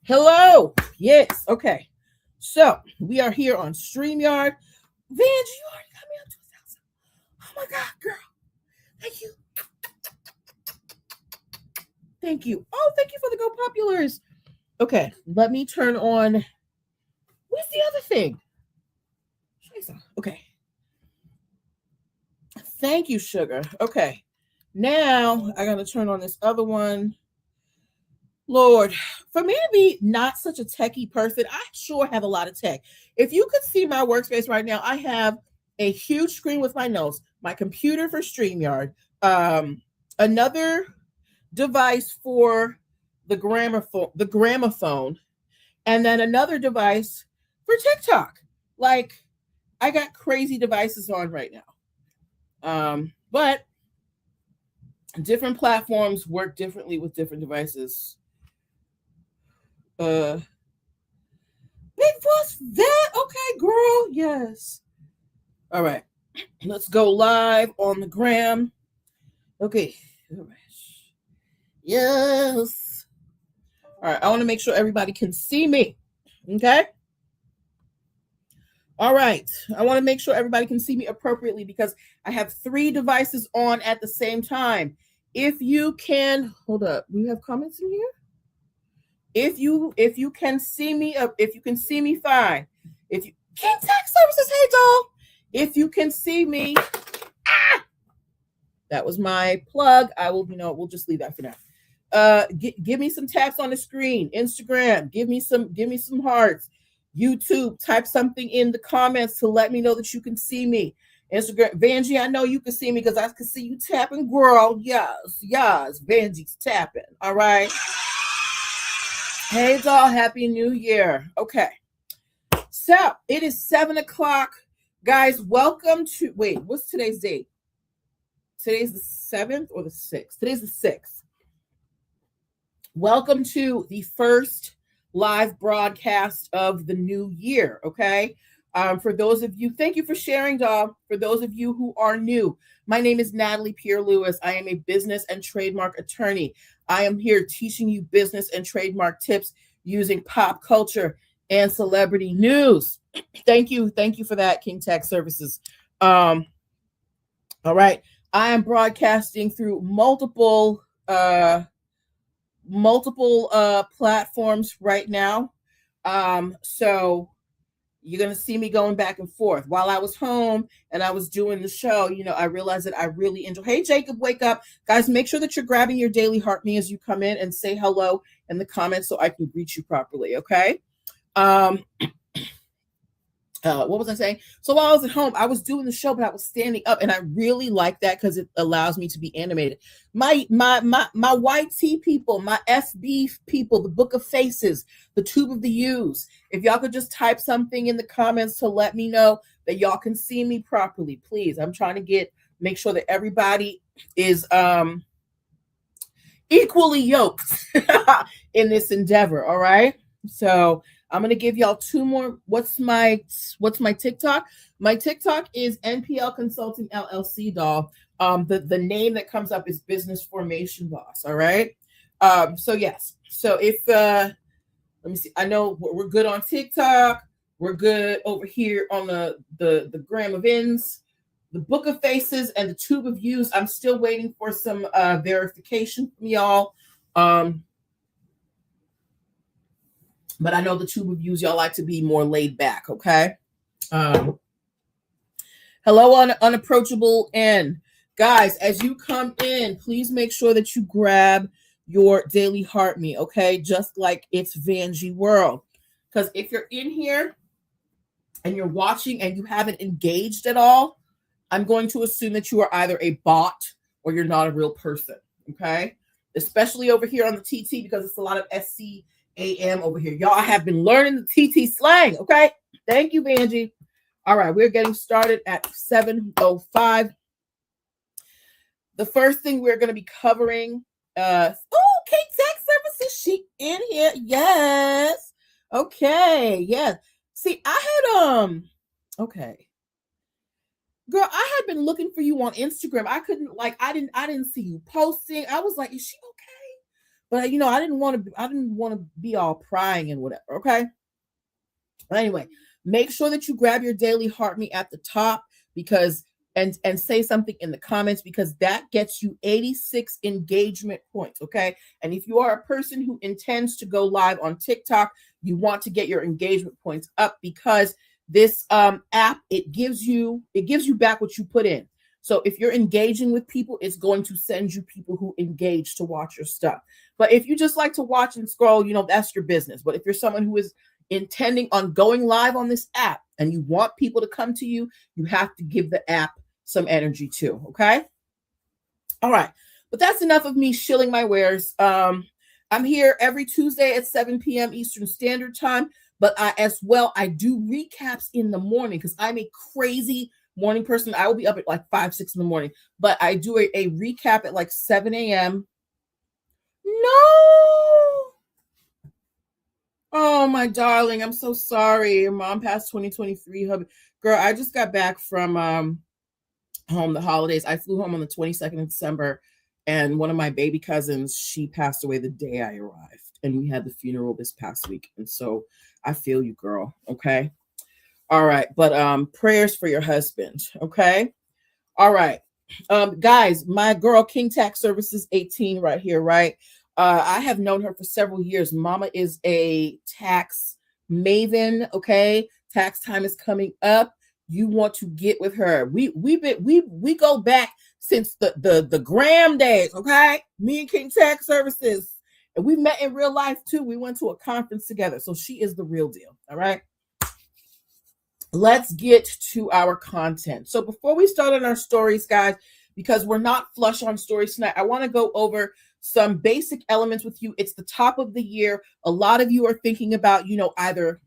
Hello. Yes. Okay. So we are here on StreamYard. Vange, you already got me up to 1,000. Oh my God, girl. Thank you. Thank you. Oh, thank you for the Go Populars. Okay. Let me turn on. What's the other thing? Okay. Thank you, sugar. Okay. Now I got to turn on this other one. Lord, for me to be not such a techie person, I sure have a lot of tech. If you could see my workspace right now, I have a huge screen with my notes, my computer for StreamYard, another device for the gramophone, and then another device for TikTok. Like, I got crazy devices on right now. But different platforms work differently with different devices. Big Boss Vet. Okay, girl. Yes. All right. Let's go live on the gram. Okay. All right. Yes. All right. I want to make sure everybody can see me. Okay. All right. I want to make sure everybody can see me appropriately because I have 3 devices on at the same time. If you can, hold up. We have comments in here? If you can see me if you can see me fine. If you King Tax Services, hey doll. If you can see me, that was my plug. I will, we'll just leave that for now. Give me some taps on the screen. Instagram, give me some hearts. YouTube, type something in the comments to let me know that you can see me. Instagram, Vanjie, I know you can see me because I can see you tapping, girl. Yes, Vanjie's tapping. All right. Hey, doll. Happy New Year. Okay. So it is 7 o'clock. Guys, welcome to, wait, what's today's date? Today's the 7th or the 6th? Today's the 6th. Welcome to the first live broadcast of the new year, okay? For those of you, thank you for sharing, doll. For those of you who are new, my name is Natalie Pierre-Lewis. I am a business and trademark attorney. I am here teaching you business and trademark tips using pop culture and celebrity news. Thank you for that, King Tech Services. All right, I am broadcasting through multiple platforms right now. So you're going to see me going back and forth. While I was home and I was doing the show, I realized that I really enjoy. Hey, Jacob, wake up. Guys, make sure that you're grabbing your daily heart me as you come in and say hello in the comments so I can greet you properly, okay? What was I saying? So while I was at home, I was doing the show, but I was standing up, and I really like that because it allows me to be animated. My white tea people, my FB people, the Book of Faces, the Tube of the U's. If y'all could just type something in the comments to let me know that y'all can see me properly, please. I'm trying to make sure that everybody is equally yoked in this endeavor. All right. So I'm going to give y'all 2 more. What's my TikTok? My TikTok is NPL Consulting LLC, doll. The name that comes up is Business Formation Boss. All right. So yes. So if, let me see, I know we're good on TikTok. We're good over here on the Gram of Ins, the Book of Faces, and the Tube of Views. I'm still waiting for some verification from y'all. But I know the Tube of Views, y'all like to be more laid back, okay? Hello, Unapproachable N. Guys, as you come in, please make sure that you grab your daily heart me, okay? Just like it's Vanjie World. Because if you're in here and you're watching and you haven't engaged at all, I'm going to assume that you are either a bot or you're not a real person, okay? Especially over here on the TT because it's a lot of SCAM over here. Y'all have been learning the TT slang, okay? Thank you, Vanjie. All right, we're getting started at 7:05. The first thing we're going to be covering, Kate Tech Services, she in here. Yes. Okay, yes. See, I had, okay. Girl, I had been looking for you on Instagram. I couldn't, I didn't see you posting. I was like, is she okay? but I didn't want to be all prying and whatever. Okay. But anyway, make sure that you grab your daily heart me at the top, because and say something in the comments, because that gets you 86 engagement points. Okay. And if you are a person who intends to go live on TikTok, you want to get your engagement points up, because this app, it gives you back what you put in. So if you're engaging with people, it's going to send you people who engage to watch your stuff. But if you just like to watch and scroll, that's your business. But if you're someone who is intending on going live on this app and you want people to come to you, you have to give the app some energy too. Okay. All right. But that's enough of me shilling my wares. I'm here every Tuesday at 7 p.m. Eastern Standard Time. But I do recaps in the morning, because I'm a crazy morning person. I will be up at like 5, 6 in the morning. But I do a recap at like 7 a.m. No. Oh, my darling. I'm so sorry. Your mom passed 2023. Girl, I just got back from home the holidays. I flew home on the 22nd of December, and one of my baby cousins, she passed away the day I arrived, and we had the funeral this past week. And so I feel you, girl. Okay. All right. But prayers for your husband. Okay. All right. Guys, my girl King Tax Services 18 right here, right? I have known her for several years. Mama is a tax maven. Okay. Tax time is coming up. You want to get with her. We go back since the Graham days. Okay. Me and King Tax Services. And we met in real life too. We went to a conference together. So she is the real deal. All right. Let's get to our content. So before we start on our stories, guys, because we're not flush on stories tonight, I want to go over some basic elements with you. It's the top of the year. A lot of you are thinking about, either,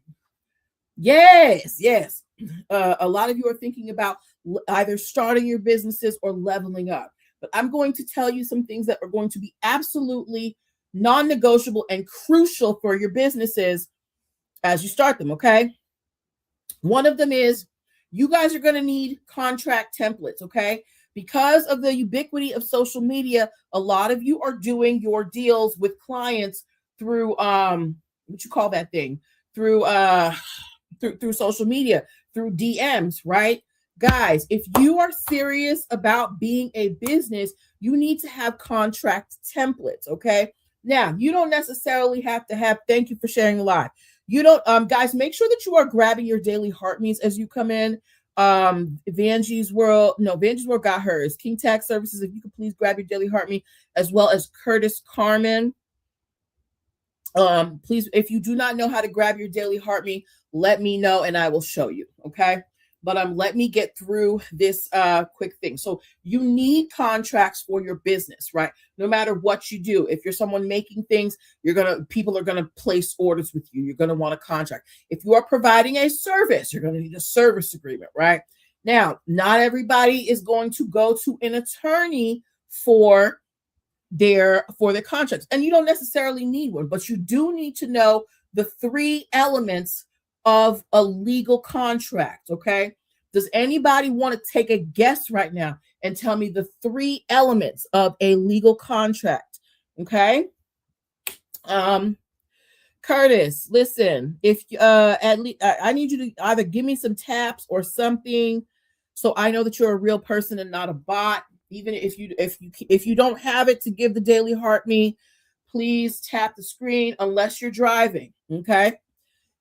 yes. A lot of you are thinking about either starting your businesses or leveling up. But I'm going to tell you some things that are going to be absolutely non-negotiable and crucial for your businesses as you start them, okay? One of them is you guys are going to need contract templates, okay? Because of the ubiquity of social media, a lot of you are doing your deals with clients through what you call that thing? Through social media, through DMs, right? Guys, if you are serious about being a business, you need to have contract templates, okay? Now, you don't necessarily have to have, thank you for sharing the live. You don't, guys, make sure that you are grabbing your daily heart meets as you come in. Vanjie's World got hers. King Tax Services, if you could please grab your daily heart meet, as well as Curtis Carmen. Please, if you do not know how to grab your daily heart meet, let me know and I will show you. Okay. But let me get through this quick thing. So you need contracts for your business, right? No matter what you do. If you're someone making things, people are gonna place orders with you. You're gonna want a contract. If you are providing a service, you're gonna need a service agreement, right? Now, not everybody is going to go to an attorney for their contracts, and you don't necessarily need one, but you do need to know the 3 elements of a legal contract. Okay. Does anybody want to take a guess right now and tell me the 3 elements of a legal contract? Okay. Curtis, listen, if at least I need you to either give me some taps or something so I know that you're a real person and not a bot. Even if you don't have it to give the daily heart me, please tap the screen unless you're driving. Okay.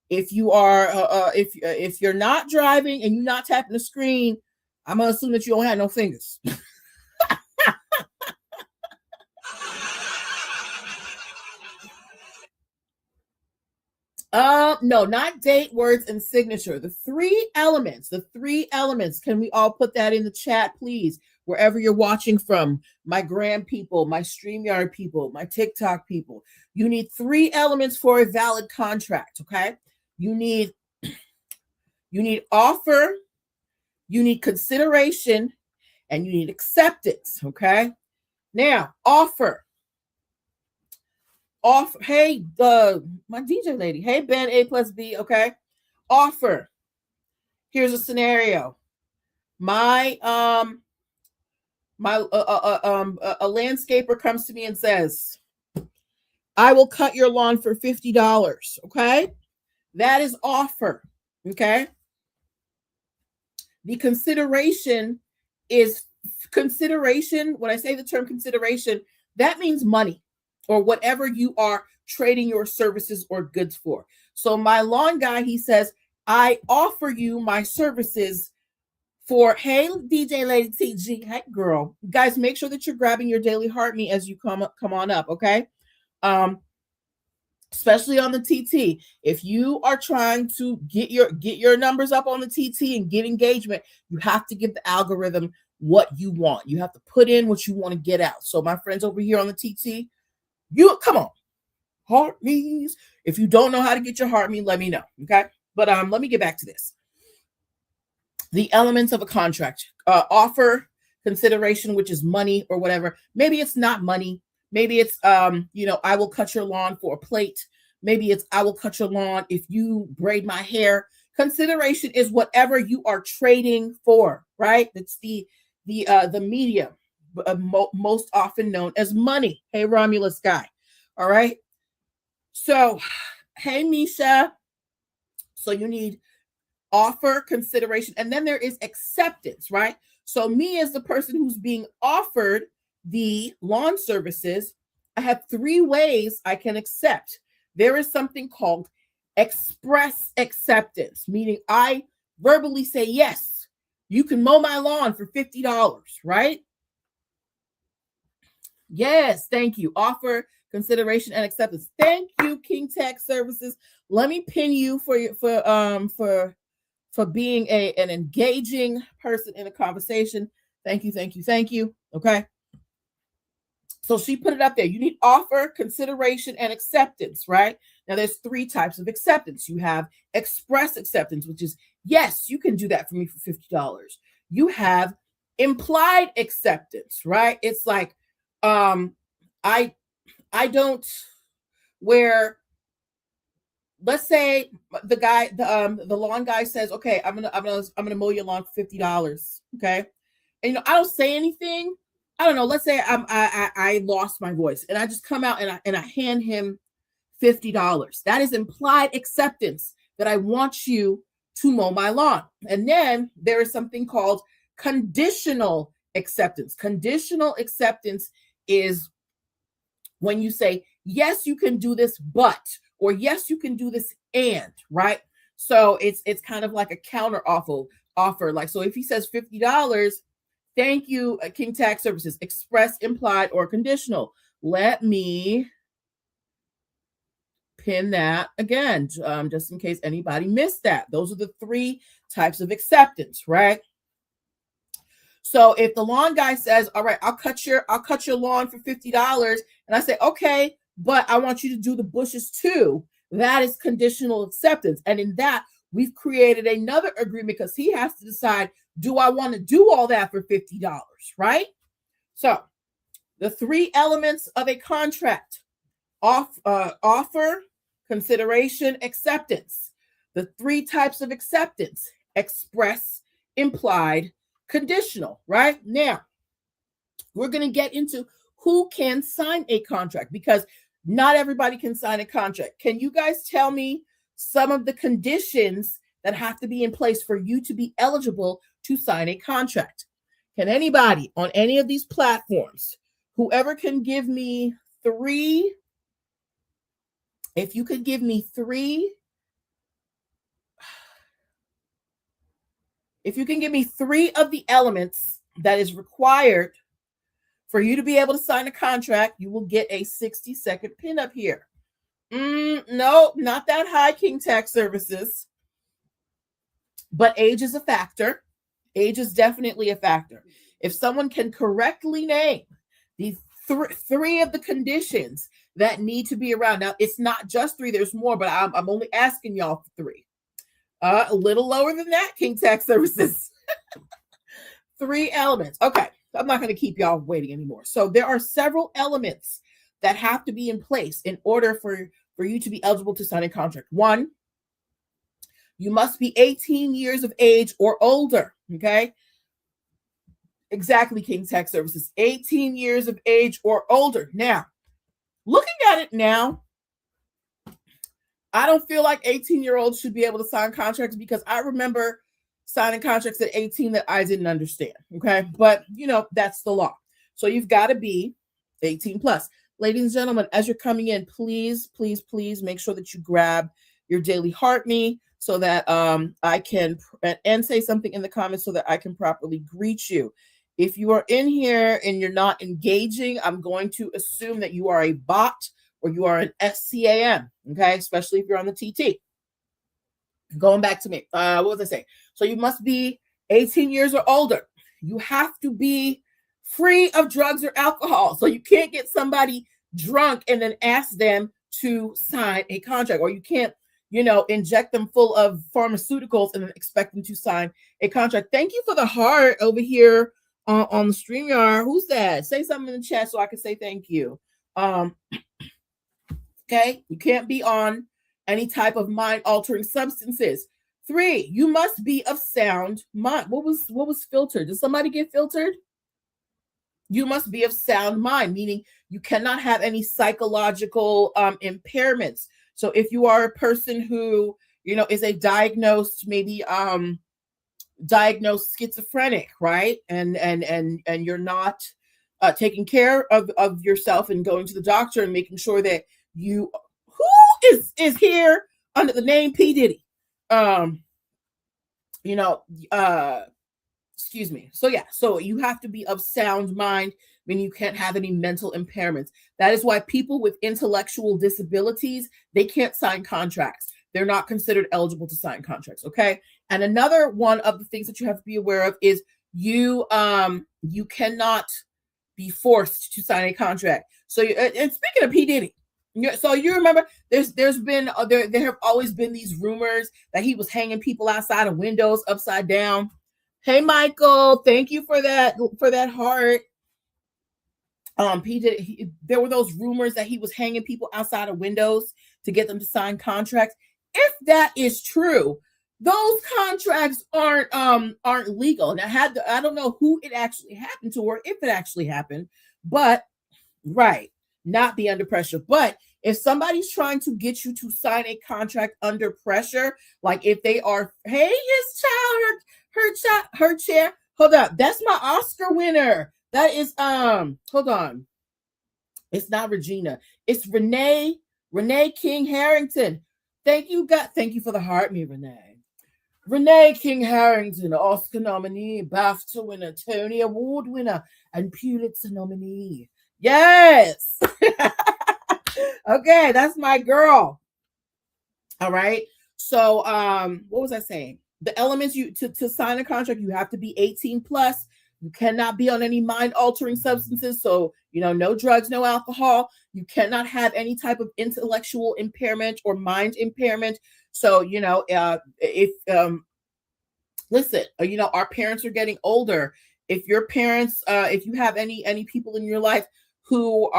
If you are, if you're not driving and you're not tapping the screen, I'm gonna assume that you don't have no fingers. No, not date, words, and signature. The 3 elements. Can we all put that in the chat, please? Wherever you're watching from, my Gram people, my StreamYard people, my TikTok people. You need 3 elements for a valid contract. Okay. You need offer, you need consideration, and you need acceptance. Okay. Now, offer. Hey, my DJ lady. Hey, Ben, A plus B. Okay. Offer. Here's a scenario. A landscaper comes to me and says, I will cut your lawn for $50. Okay. That is offer. Okay. The consideration is consideration. When I say the term consideration, that means money or whatever you are trading your services or goods for. So my lawn guy, he says, I offer you my services for, hey, DJ Lady TG, hey girl. Guys, make sure that you're grabbing your daily heart me as you come on up, okay? Especially on the TT. If you are trying to get your numbers up on the TT and get engagement, you have to give the algorithm what you want. You have to put in what you want to get out. So my friends over here on the TT, you come on. Heart me's. If you don't know how to get your heart me, let me know. Okay. But let me get back to this. The elements of a contract, offer, consideration, which is money or whatever. Maybe it's not money. Maybe it's, I will cut your lawn for a plate. Maybe it's, I will cut your lawn if you braid my hair. Consideration is whatever you are trading for, right? It's the medium, most often known as money. Hey, Romulus guy. All right. So, hey, Misha. So you need offer, consideration, and then there is acceptance, right? So me as the person who's being offered the lawn services, I have 3 ways I can accept. There is something called express acceptance, meaning I verbally say, yes, you can mow my lawn for $50, right? Yes, thank you. Offer, consideration, and acceptance. Thank you, King Tax Services. Let me pin you for being an engaging person in a conversation. Thank you. Okay. So she put it up there. You need offer, consideration, and acceptance, right? Now there's 3 types of acceptance. You have express acceptance, which is, yes, you can do that for me for $50. You have implied acceptance, right? It's like, I don't, where, let's say the lawn guy says, okay, I'm gonna mow your lawn for $50. Okay. And I don't say anything. I don't know. Let's say I lost my voice and I just come out and I hand him $50. That is implied acceptance that I want you to mow my lawn. And then there is something called conditional acceptance. Conditional acceptance is when you say, yes, you can do this, but, or yes, you can do this and, right? So it's kind of like a counter offer. Like, so if he says $50, thank you, King Tax Services, express, implied, or conditional. Let me pin that again, just in case anybody missed that. Those are the 3 types of acceptance, right? So if the lawn guy says, all right, I'll cut your lawn for $50, and I say, okay, but I want you to do the bushes too, that is conditional acceptance. And in that, we've created another agreement because he has to decide, do I want to do all that for $50, right? So the 3 elements of a contract, offer, consideration, acceptance. The 3 types of acceptance: express, implied, conditional, right? Now, we're going to get into who can sign a contract because not everybody can sign a contract. Can you guys tell me some of the conditions that have to be in place for you to be eligible to sign a contract? Can anybody on any of these platforms, whoever can give me 3, if you could give me 3, if you can give me 3 of the elements that is required for you to be able to sign a contract, you will get a 60-second pin up here. No, not that high, King Tax Services. But age is a factor. Age is definitely a factor. If someone can correctly name the 3 of the conditions that need to be around. Now, it's not just 3, there's more, but I'm only asking y'all for 3. A little lower than that, King Tax Services. 3 elements. Okay, I'm not going to keep y'all waiting anymore. So there are several elements that have to be in place in order for you to be eligible to sign a contract. 1, you must be 18 years of age or older. Okay. Exactly, King Tax Services. 18 years of age or older. Now, Looking at it now, I don't feel like 18-year-olds should be able to sign contracts because I remember signing contracts at 18 that I didn't understand. Okay. But, that's the law. So you've got to be 18 plus. Ladies and gentlemen, as you're coming in, please, please, please make sure that you grab your daily heart me so that I can, and say something in the comments so that I can properly greet you. If you are in here and you're not engaging, I'm going to assume that you are a bot or you are an SCAM, okay? Especially if you're on the TT. Going back to me, what was I saying? So you must be 18 years or older. You have to be free of drugs or alcohol. So you can't get somebody drunk and then ask them to sign a contract, or you can't, inject them full of pharmaceuticals and then expect them to sign a contract. Thank you for the heart over here on the StreamYard. Who's that? Say something in the chat so I can say thank you. Okay, you can't be on any type of mind-altering substances. 3, you must be of sound mind. What was filtered? Did somebody get filtered? You must be of sound mind, meaning you cannot have any psychological impairments. So if you are a person who, is a diagnosed, maybe diagnosed schizophrenic, right? And you're not taking care of yourself and going to the doctor and making sure that who is here under the name P. Diddy. Excuse me. So yeah, so you have to be of sound mind, meaning you can't have any mental impairments. That is why people with intellectual disabilities, they can't sign contracts. They're not considered eligible to sign contracts. Okay. And another one of the things that you have to be aware of is you cannot be forced to sign a contract. So and speaking of P. Diddy, so you remember there have always been these rumors that he was hanging people outside of windows upside down. Hey Michael, thank you for that heart. There were those rumors that he was hanging people outside of windows to get them to sign contracts. If that is true, those contracts aren't legal. Now, I don't know who it actually happened to or if it actually happened, but right, not be under pressure. But if somebody's trying to get you to sign a contract under pressure, like if they are, hey, his child, her chair. Hold up, that's my Oscar winner. That is hold on. It's not Regina. It's Renee King Harrington. Thank you, God. Thank you for the heart, me, Renee. Renee King Harrington, Oscar nominee, BAFTA winner, Tony Award winner, and Pulitzer nominee. Yes. Okay, that's my girl. All right. So what was I saying? The elements to sign a contract, you have to be 18 plus. You cannot be on any mind-altering substances. So, no drugs, no alcohol. You cannot have any type of intellectual impairment or mind impairment. So, if listen, our parents are getting older. If your parents, if you have any people in your life who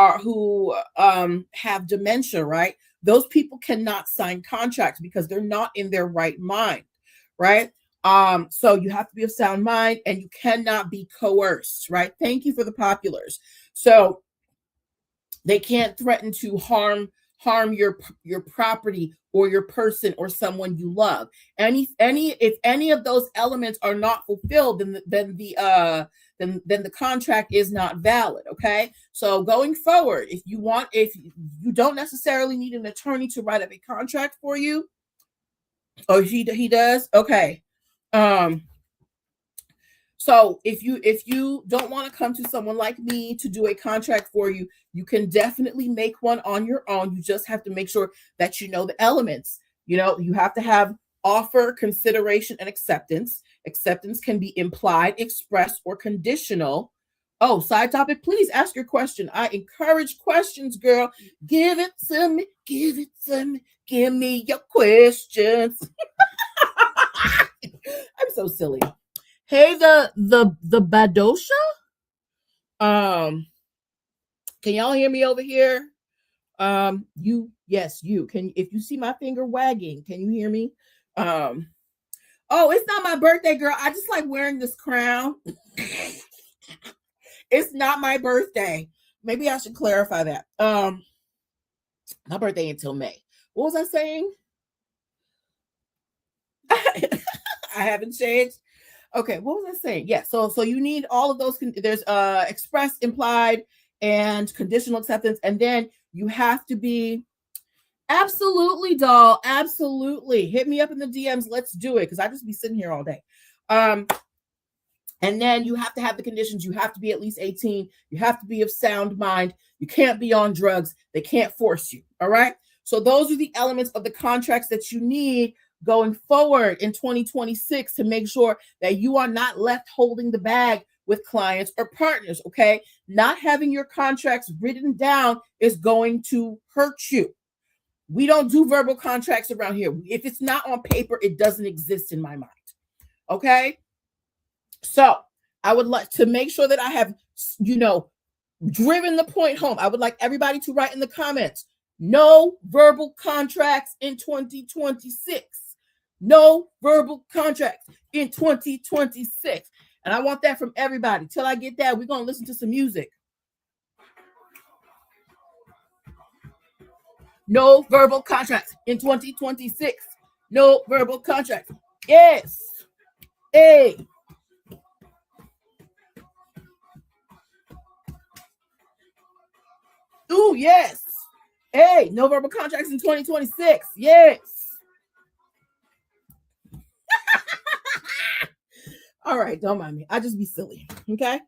have dementia, right? Those people cannot sign contracts because they're not in their right mind, right? So you have to be of sound mind and you cannot be coerced, right? Thank you for the populars. So they can't threaten to harm your property or your person or someone you love. If any of those elements are not fulfilled, then the contract is not valid. Okay. So going forward, if you don't necessarily need an attorney to write up a contract for you, or he does. Okay. So if you don't want to come to someone like me to do a contract for you, you can definitely make one on your own. You just have to make sure that you know the elements. You have to have offer, consideration, and acceptance. Acceptance can be implied, expressed, or conditional. Oh, side topic, please ask your question. I encourage questions, girl. Give it to me. Give it to me. Give me your questions. I'm so silly. Hey, the Badosha. Can y'all hear me over here? Yes, you can. If you see my finger wagging, can you hear me? Oh, it's not my birthday, girl. I just like wearing this crown. It's not my birthday. Maybe I should clarify that. My birthday until May. What was I saying? I haven't changed. Okay, what was I saying? Yeah, so you need all of those. There's express, implied, and conditional acceptance, and then you have to be absolutely, doll, absolutely. Hit me up in the DMs. Let's do it, because I just be sitting here all day. And then you have to have the conditions. You have to be at least 18. You have to be of sound mind. You can't be on drugs. They can't force you. All right. So those are the elements of the contracts that you need going forward in 2026 to make sure that you are not left holding the bag with clients or partners. Okay. Not having your contracts written down is going to hurt you. We don't do verbal contracts around here. If it's not on paper, it doesn't exist in my mind. Okay. So I would like to make sure that I have, driven the point home. I would like everybody to write in the comments, no verbal contracts in 2026. No verbal contracts in 2026. And I want that from everybody. Till I get that, we're going to listen to some music. No verbal contracts in 2026. No verbal contracts. Yes. Hey. Ooh, yes. Hey, no verbal contracts in 2026. Yes. All right, don't mind me. I just be silly. Okay.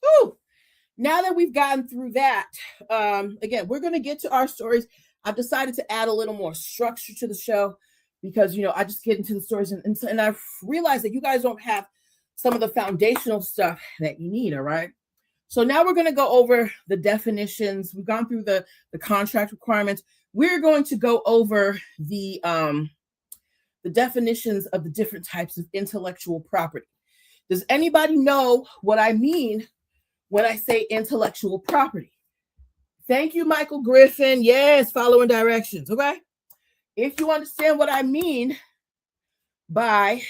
Ooh. Now that we've gotten through that, again, we're going to get to our stories. I've decided to add a little more structure to the show because, I just get into the stories and I've realized that you guys don't have some of the foundational stuff that you need. All right. So now we're going to go over the definitions. We've gone through the contract requirements. We're going to go over the definitions of the different types of intellectual property. Does anybody know what I mean when I say intellectual property? Thank you, Michael Griffin. Yes, following directions. Okay. If you understand what I mean by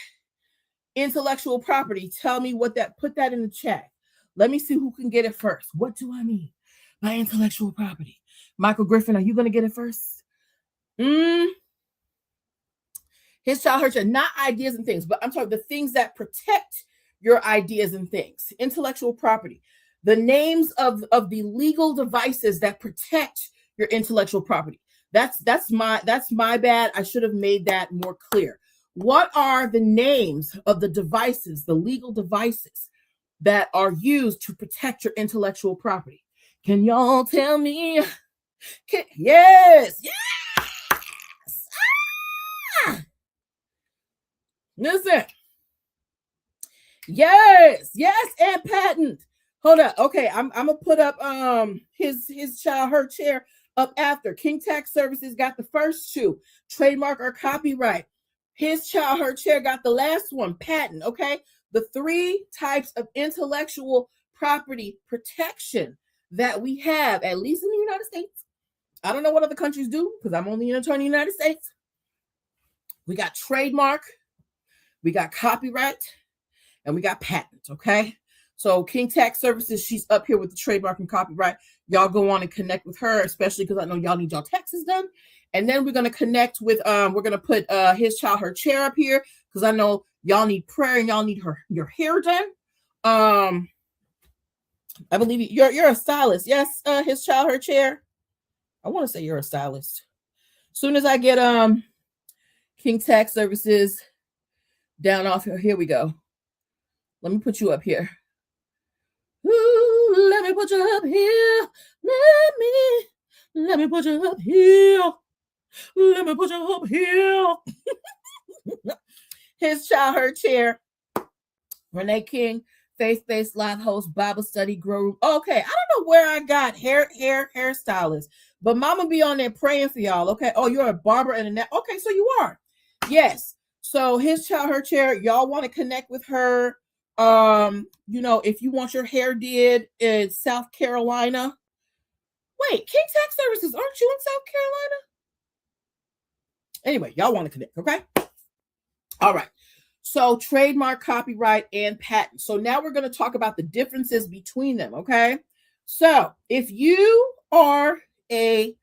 intellectual property, tell me put that in the chat. Let me see who can get it first. What do I mean by intellectual property? Michael Griffin, are you going to get it first? His child hurt you, not ideas and things, but I'm talking the things that protect your ideas and things. Intellectual property. The names of the legal devices that protect your intellectual property. That's my bad. I should have made that more clear. What are the names of the devices, the legal devices that are used to protect your intellectual property? Can y'all tell me? Yes. Ah! Listen. Yes, and patent. Hold up. Okay, I'm gonna put up his child her chair up after. King Tax Services got the first two, trademark or copyright. His child her chair got the last one, patent. Okay, the three types of intellectual property protection that we have, at least in the United States. I don't know what other countries do because I'm only an attorney in the United States. We got trademark, we got copyright, and we got patent. Okay. So King Tax Services, she's up here with the trademark and copyright. Y'all go on and connect with her, especially because I know y'all need y'all taxes done. And then we're going to connect with, we're going to put his child, her chair up here because I know y'all need prayer and y'all need your hair done. I believe you're a stylist. Yes, his child, her chair. I want to say you're a stylist. As soon as I get King Tax Services down off here we go. Let me put you up here. Ooh, let me put you up here. Let me put you up here. Let me put you up here. His child, her chair. Renee King, faith-based live host, Bible study, grow room. Okay, I don't know where I got hairstylist, but Mama be on there praying for y'all. Okay. Oh, you're a barber and a net. Okay, so you are. Yes. So his child, her chair. Y'all want to connect with her. If you want your hair did in South Carolina. Wait, King Tax Services, aren't you in South Carolina? Anyway, y'all want to connect, okay? All right. So trademark, copyright, and patent. So now we're going to talk about the differences between them, okay? So if you are a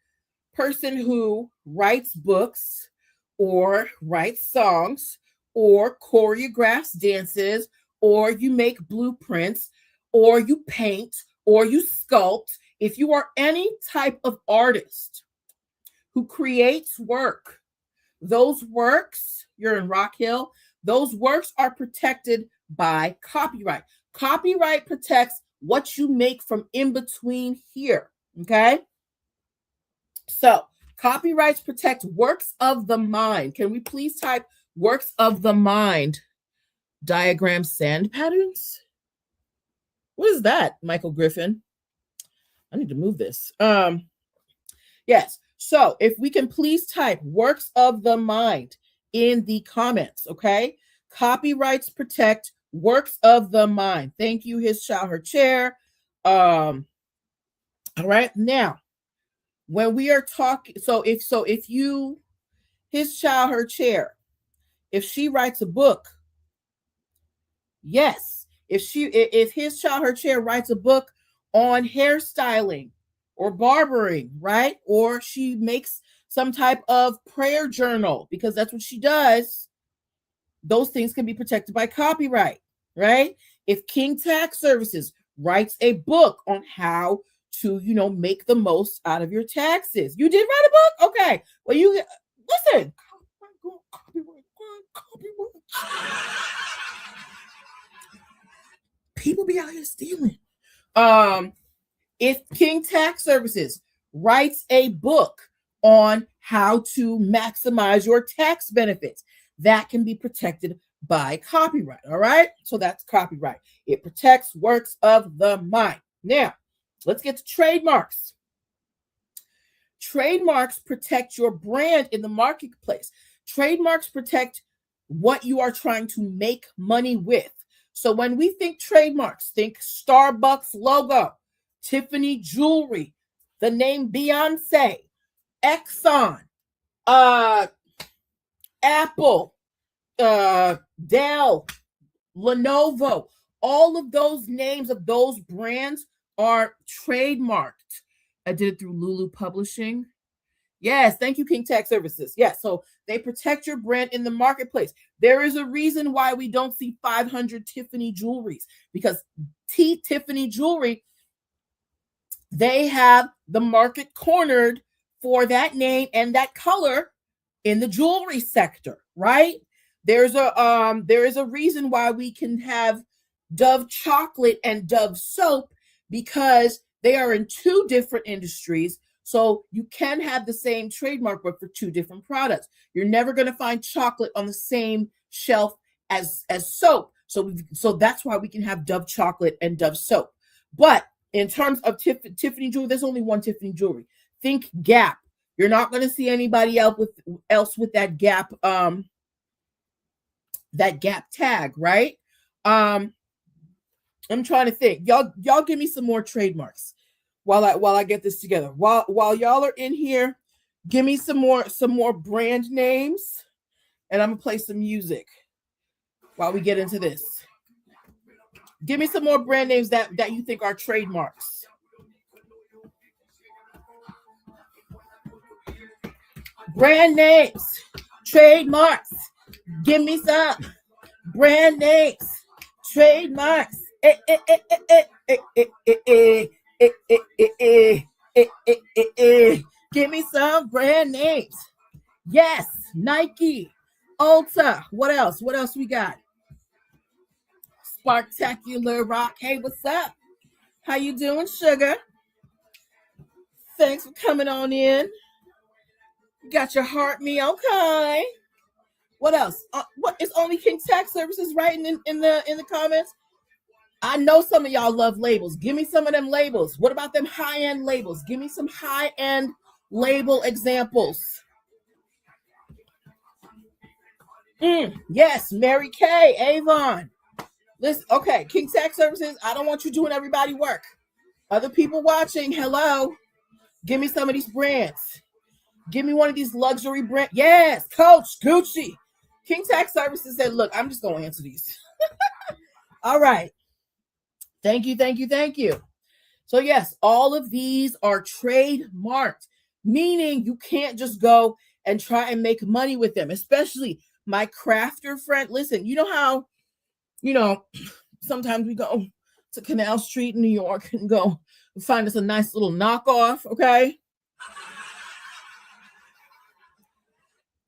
person who writes books or writes songs or choreographs dances, or you make blueprints, or you paint, or you sculpt, if you are any type of artist who creates work, those works, you're in Rock Hill, those works are protected by copyright. Copyright protects what you make from in between here, okay? So, copyrights protect works of the mind. Can we please type works of the mind? Diagram sand patterns? What is that, Michael Griffin? I need to move this. Yes. So if we can please type works of the mind in the comments, okay? Copyrights protect works of the mind. Thank you, his child, her chair. All right. Now, when we are talking, if you, his child, her chair, if she writes a book, yes. If his child, her chair writes a book on hairstyling or barbering, right? Or she makes some type of prayer journal, because that's what she does, those things can be protected by copyright, right? If King Tax Services writes a book on how to, make the most out of your taxes. You did write a book? Okay. Well, listen. People be out here stealing. If King Tax Services writes a book on how to maximize your tax benefits, that can be protected by copyright. All right. So that's copyright. It protects works of the mind. Now, let's get to trademarks. Trademarks protect your brand in the marketplace. Trademarks protect what you are trying to make money with. So when we think trademarks, think Starbucks logo, Tiffany jewelry, the name Beyonce, Exxon, Apple, Dell, Lenovo, all of those names of those brands are trademarked. I did it through Lulu Publishing. Yes, thank you, King Tax Services. Yes, so they protect your brand in the marketplace. There is a reason why we don't see 500 Tiffany jewelries, because Tiffany jewelry, they have the market cornered for that name and that color in the jewelry sector, right? There is a reason why we can have Dove chocolate and Dove soap, because they are in two different industries. So you can have the same trademark, but for two different products. You're never going to find chocolate on the same shelf as soap. So that's why we can have Dove chocolate and Dove soap. But in terms of Tiffany jewelry, there's only one Tiffany jewelry. Think Gap. You're not going to see anybody else with that Gap tag, right? I'm trying to think. Y'all give me some more trademarks while I get this together. While y'all are in here, give me some more brand names, and I'm gonna play some music while we get into this. Give me some more brand names that you think are trademarks. Brand names, trademarks. Give me some brand names, trademarks. Give me some brand names. Yes, Nike, Ulta. What else? What else we got? Sparktacular Rock. Hey, what's up? How you doing, sugar? Thanks for coming on in. Got your heart me, okay? What else? What is only King Tax Services writing in the comments? I know some of y'all love labels. Give me some of them labels. What about them high-end labels? Give me some high-end label examples. Yes, Mary Kay, Avon. Listen, okay, King Tax Services, I don't want you doing everybody work. Other people watching, hello. Give me some of these brands. Give me one of these luxury brands. Yes, Coach, Gucci. King Tax Services said, look, I'm just going to answer these. All right. Thank you. So yes, all of these are trademarked. meaning you can't just go and try and make money with them, especially my crafter friend. Listen, you know how, sometimes we go to Canal Street in New York and go find us a nice little knockoff, okay?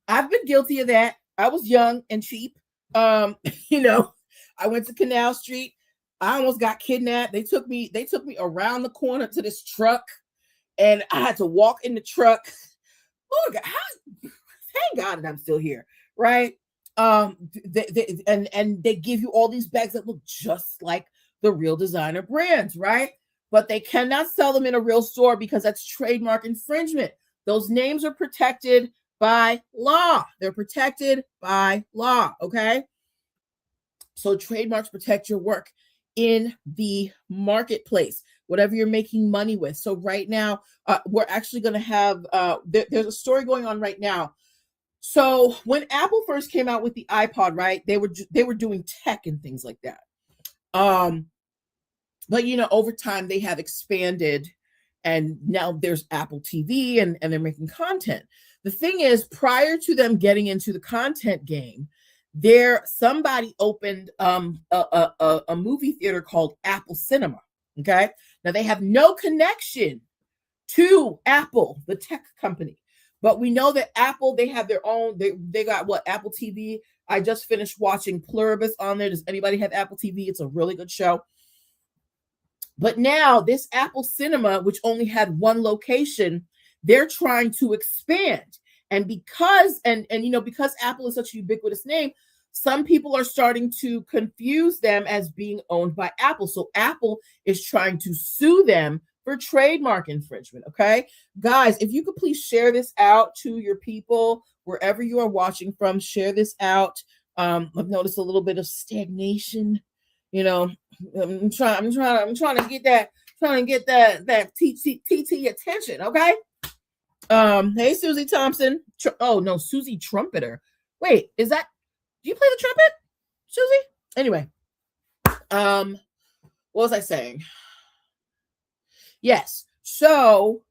I've been guilty of that. I was young and cheap. You know, I went to Canal Street. I almost got kidnapped. They took me around the corner to this truck, and I had to walk in the truck. Oh God, thank God that I'm still here, right? And they give you all these bags that look just like the real designer brands, right? But they cannot sell them in a real store because that's trademark infringement. Those names are protected by law. They're protected by law, okay? So trademarks protect your work in the marketplace, whatever you're making money with. So right now, we're actually going to have, there's a story going on right now. So when Apple first came out with the iPod, right, they were doing tech and things like that. But over time they have expanded, and now there's Apple TV, and they're making content. The thing is, prior to them getting into the content game, somebody opened a movie theater called Apple Cinema. Okay, now they have no connection to Apple, the tech company, but we know that Apple, they have their own. They got what, Apple TV. I just finished watching Pluribus on there. Does anybody have Apple TV? It's a really good show. But now this Apple Cinema, which only had one location, they're trying to expand. And because Apple is such a ubiquitous name, some people are starting to confuse them as being owned by Apple. So Apple is trying to sue them for trademark infringement. Okay, guys, if you could please share this out to your people wherever you are watching from, share this out. I've noticed a little bit of stagnation. I'm trying to get that TT attention. Okay. Hey, Susie Thompson. Oh no, Susie Trumpeter. Wait, do you play the trumpet, Susie? Anyway, what was I saying? Yes. So,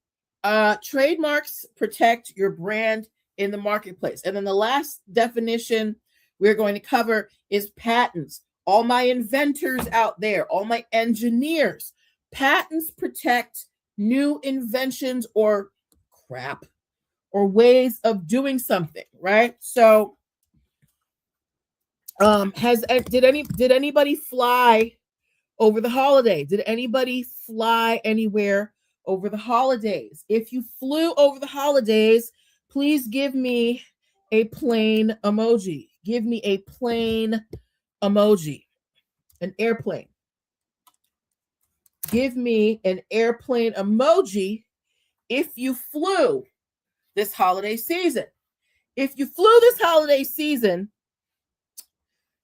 trademarks protect your brand in the marketplace. And then the last definition we're going to cover is patents. All my inventors out there, all my engineers, patents protect new inventions or crap or ways of doing something, right? So, did anybody fly over the holiday? Did anybody fly anywhere over the holidays? If you flew over the holidays, please give me a plane emoji. Give me a plane emoji. An airplane. Give me an airplane emoji if you flew this holiday season. If you flew this holiday season,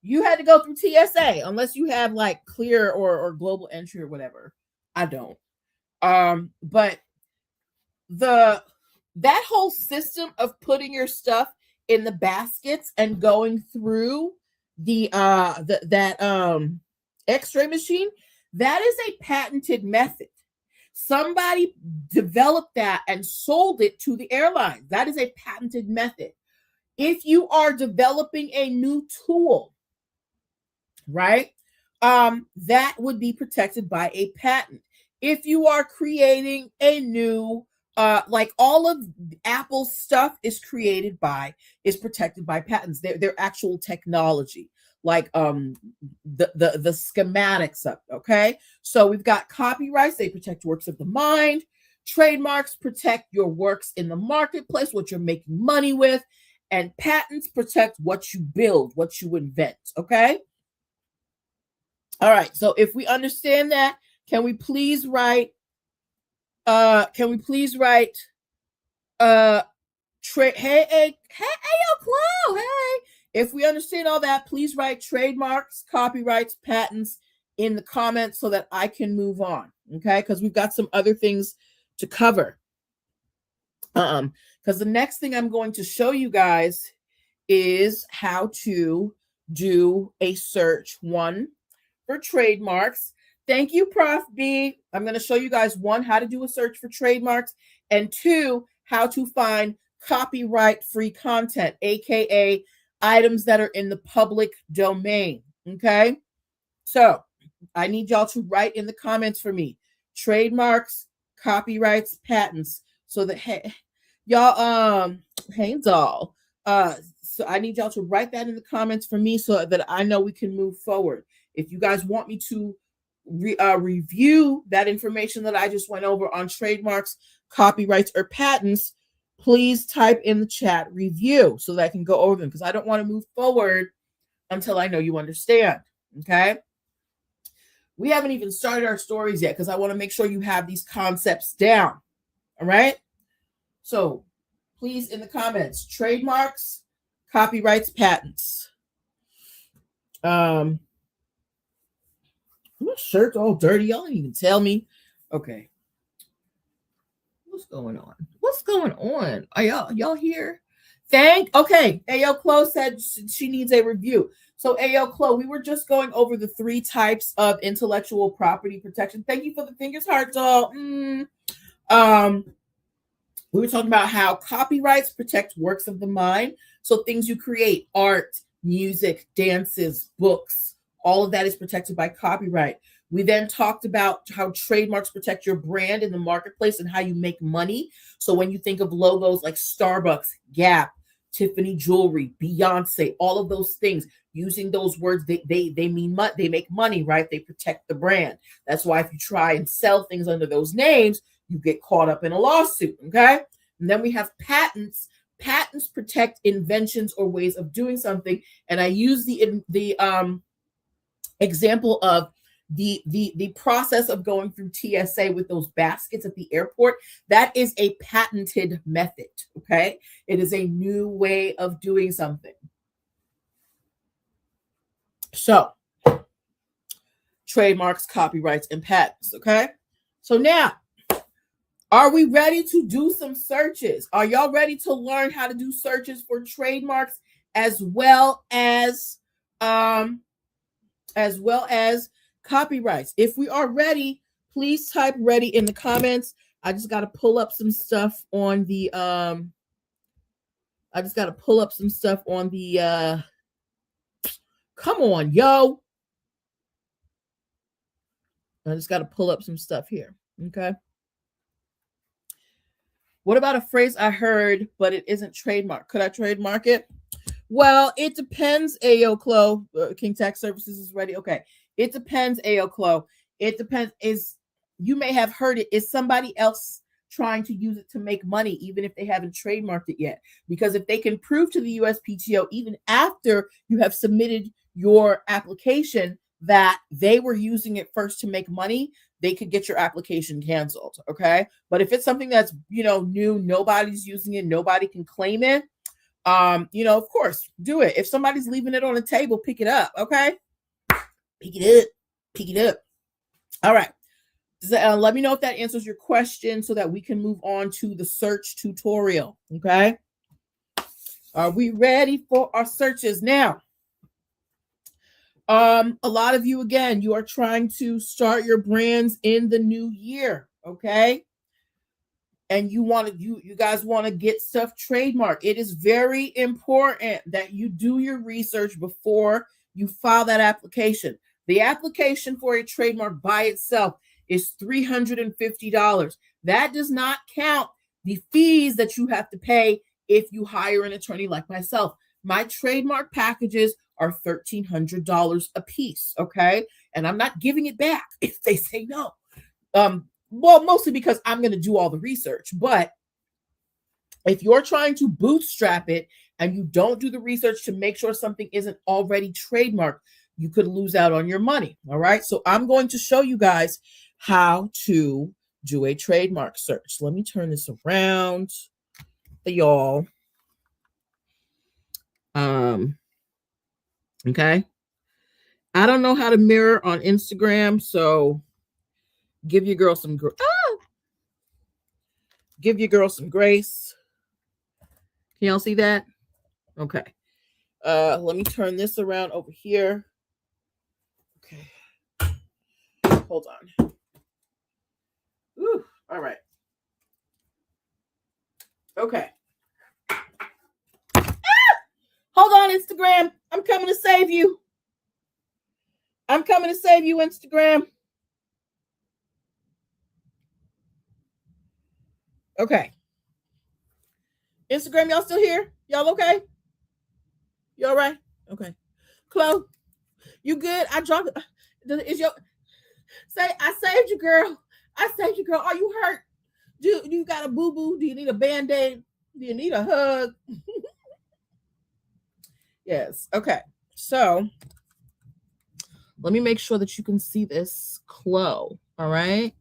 you had to go through TSA, unless you have like clear or global entry or whatever. I don't. But that whole system of putting your stuff in the baskets and going through that X-ray machine, that is a patented method. Somebody developed that and sold it to the airline. That is a patented method. If you are developing a new tool, right, that would be protected by a patent. If you are creating a new, like all of Apple's stuff is protected by patents. Their actual technology, like the schematics of it, okay? So we've got copyrights, they protect works of the mind. Trademarks protect your works in the marketplace, what you're making money with. And patents protect what you build, what you invent, okay? All right, so if we understand that, can we please write, hey, yo, Chloe, hey. If we understand all that, please write trademarks, copyrights, patents in the comments so that I can move on, okay? Because we've got some other things to cover. Because the next thing I'm going to show you guys is how to do a search. One, for trademarks. Thank you, Prof. B. I'm going to show you guys, one, how to do a search for trademarks, and two, how to find copyright-free content, aka items that are in the public domain. Okay, so I need y'all to write in the comments for me trademarks, copyrights, patents, so that y'all Hansall, so I need y'all to write that in the comments for me so that I know we can move forward. If you guys want me to review that information that I just went over on trademarks, copyrights, or patents, please type in the chat review so that I can go over them, because I don't want to move forward until I know you understand. Okay, we haven't even started our stories yet because I want to make sure you have these concepts down. All right, so please, in the comments, trademarks, copyrights, patents. My shirt's all dirty. Y'all didn't even tell me. Okay. What's going on? What's going on? Are y'all here? Okay. Ayo Chloe said she needs a review. So Ayo Chloe, we were just going over the 3 types of intellectual property protection. Thank you for the fingers, hearts all. We were talking about how copyrights protect works of the mind. So things you create, art, music, dances, books, all of that is protected by copyright. We then talked about how trademarks protect your brand in the marketplace and how you make money. So when you think of logos like Starbucks, Gap, Tiffany Jewelry, Beyonce, all of those things, using those words, they mean they make money, right? They protect the brand. That's why if you try and sell things under those names, you get caught up in a lawsuit, okay? And then we have patents. Patents protect inventions or ways of doing something. And I use the example of the process of going through TSA with those baskets at the airport. That is a patented method, okay? It is a new way of doing something. So, trademarks, copyrights, and patents, okay? So now, are we ready to do some searches? Are y'all ready to learn how to do searches for trademarks as well as copyrights? If we are ready, please type ready in the comments. I just got to pull up some stuff on the come on, yo. I just got to pull up some stuff here. Okay. What about a phrase I heard, but it isn't trademark? Could I trademark it? Well, it depends, Ayo Chloe. King Tax Services is ready. Okay. It depends, Ayo Chloe. It depends. You may have heard it. Is somebody else trying to use it to make money, even if they haven't trademarked it yet? Because if they can prove to the USPTO, even after you have submitted your application, that they were using it first to make money, they could get your application canceled. Okay. But if it's something that's, new, nobody's using it, nobody can claim it, of course, do it. If somebody's leaving it on the table, pick it up. Okay. Pick it up. All right. Let me know if that answers your question so that we can move on to the search tutorial. Okay. Are we ready for our searches now? A lot of you, again, you are trying to start your brands in the new year. Okay. And you guys want to get stuff trademarked. It is very important that you do your research before you file that application. The application for a trademark by itself is $350. That does not count the fees that you have to pay if you hire an attorney like myself. My trademark packages are $1,300 a piece, okay? And I'm not giving it back if they say no. Well, mostly because I'm going to do all the research. But if you're trying to bootstrap it and you don't do the research to make sure something isn't already trademarked, you could lose out on your money. All right. So I'm going to show you guys how to do a trademark search. Let me turn this around for y'all. Okay. I don't know how to mirror on Instagram, so give your girl some give your girl some grace. Can y'all see that? Okay. Let me turn this around over here. Okay. Hold on. Ooh, all right. Okay. Hold on, Instagram. I'm coming to save you. I'm coming to save you, Instagram. Okay. Instagram, y'all still here? Y'all okay? You all right? Okay. Chloe, you good? I dropped it. Is your say I saved you, girl. I saved you, girl. Are you hurt? Do you got a boo-boo? Do you need a band-aid? Do you need a hug? Yes. Okay. So let me make sure that you can see this, Chloe. All right.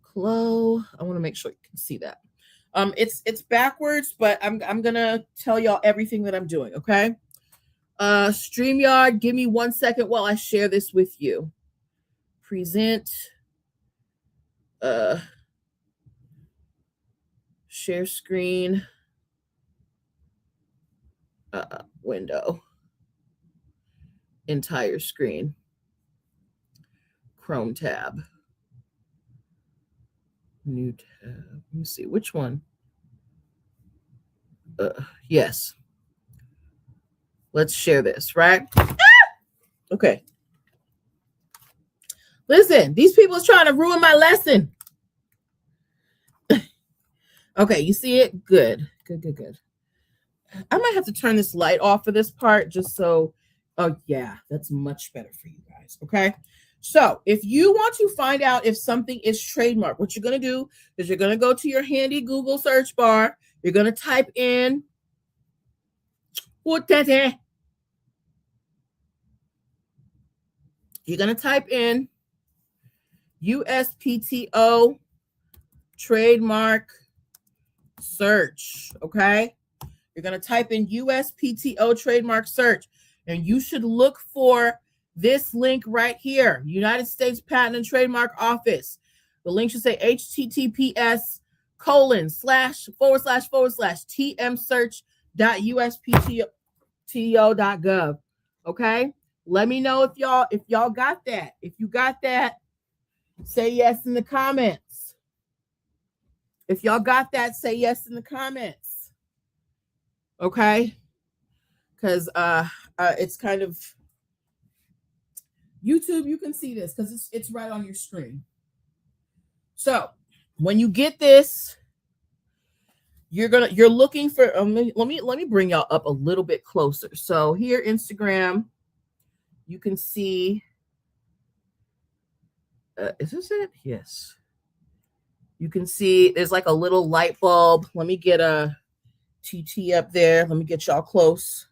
Chloe, I want to make sure you can see that. It's backwards, but I'm gonna tell y'all everything that I'm doing, okay? StreamYard, give me 1 second while I share this with you. Present, share screen, window, entire screen, Chrome tab, new tab. Let me see which one. Yes. Let's share this, right? Okay. Listen, these people is trying to ruin my lesson. Okay, you see it? Good. Good. I might have to turn this light off for this part just so. Oh, yeah, that's much better for you guys. Okay. So if you want to find out if something is trademarked, what you're going to do is you're going to go to your handy Google search bar. You're going to type in. You're going to type in USPTO trademark search. Okay. You're going to type in USPTO trademark search, and you should look for this link right here, United States Patent and Trademark Office. The link should say https://tmsearch.uspto.gov. Okay. Let me know if y'all got that. If you got that, say yes in the comments. If y'all got that, say yes in the comments. Okay, because it's kind of YouTube. You can see this because it's right on your screen. So when you get this, you're looking for. Let me bring y'all up a little bit closer. So here, Instagram, you can see. Is this it? Yes. You can see there's like a little light bulb. Let me get a TT up there. Let me get y'all close.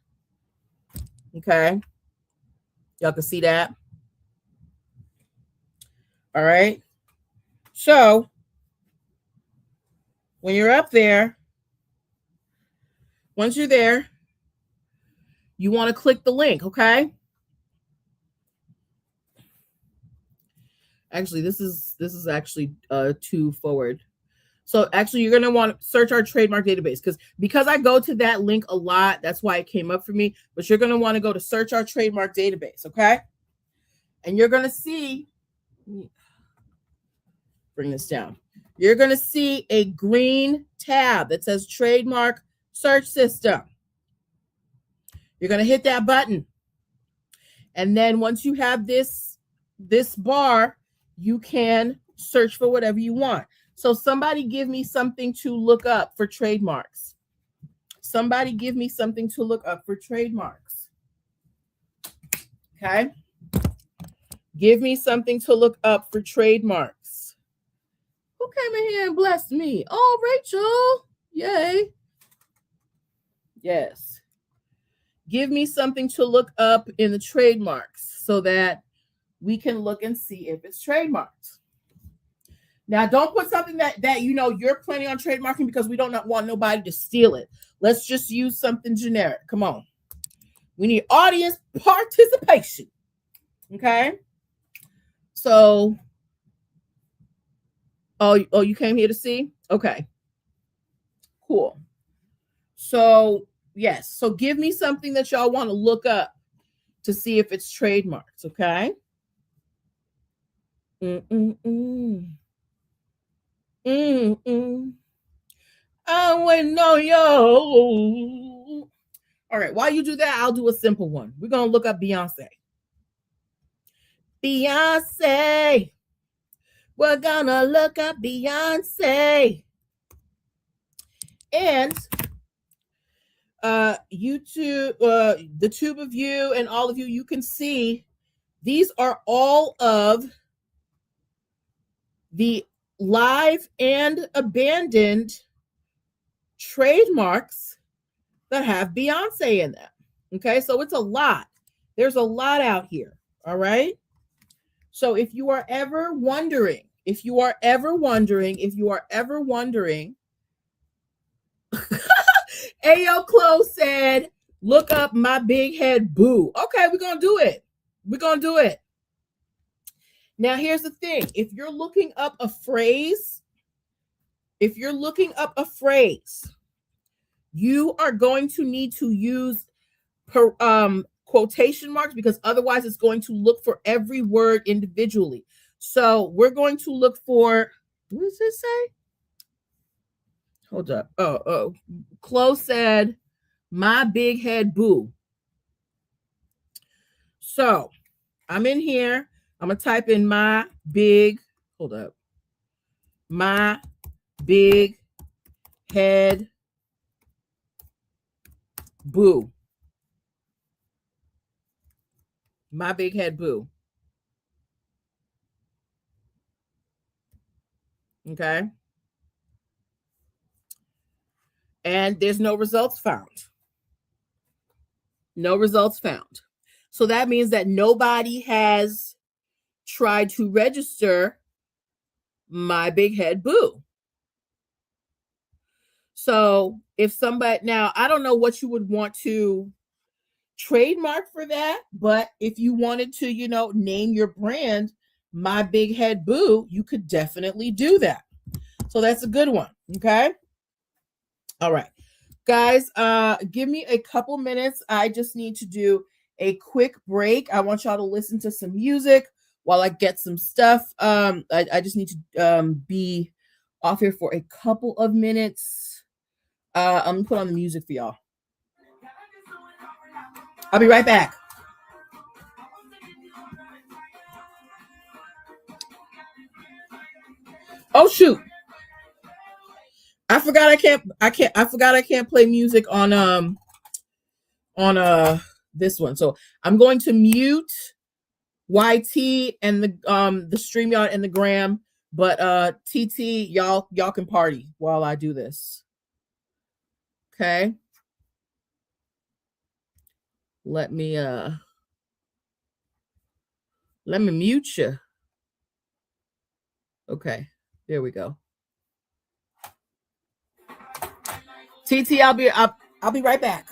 Okay. Y'all can see that. All right. So when you're up there, once you're there, you want to click the link. Okay. Actually, this is actually too forward. So actually, you're going to want to search our trademark database because I go to that link a lot. That's why it came up for me. But you're going to want to go to search our trademark database. Okay. And you're going to see, bring this down. You're going to see a green tab that says trademark search system. You're going to hit that button. And then once you have this bar, you can search for whatever you want. So somebody give me something to look up for trademarks. Somebody give me something to look up for trademarks. Okay. Give me something to look up for trademarks. Who came in here and blessed me? Oh, Rachel. Yay. Yes. Give me something to look up in the trademarks so that we can look and see if it's trademarked. Now, don't put something that you know you're planning on trademarking because we don't want nobody to steal it. Let's just use something generic. Come on. We need audience participation. Okay. So, oh, you came here to see? Okay. Cool. So, yes. So give me something that y'all want to look up to see if it's trademarked. Okay. I'm waiting on you. All right, while you do that, I'll do a simple one. We're going to look up Beyonce. Beyonce. We're going to look up Beyonce. And YouTube, the tube of you and all of you, you can see these are all of the live and abandoned trademarks that have Beyonce in them. Okay, so it's a lot. There's a lot out here. All right. So if you are ever wondering, Ayo Close said, look up my big head boo. Okay, we're going to do it. Now, here's the thing. If you're looking up a phrase, you are going to need to use quotation marks, because otherwise it's going to look for every word individually. So we're going to look for, what does this say? Hold up. Chloe said, my big head boo. So I'm in here. I'm going to type in my big head boo. My big head boo. Okay. And there's no results found. So that means that nobody has tried to register my big head boo. So if somebody, now I don't know what you would want to trademark for that, but if you wanted to, name your brand my big head boo, you could definitely do that. So that's a good one. Okay. All right, guys, give me a couple minutes. I just need to do a quick break. I want y'all to listen to some music while I get some stuff. I just need to be off here for a couple of minutes. I'm gonna put on the music for y'all. I'll be right back. Oh shoot. I forgot I can't play music on this one. So I'm going to mute YT and the StreamYard and the Gram, but TT, y'all can party while I do this. Okay. Let me mute you. Okay, there we go. TT, I'll be right back.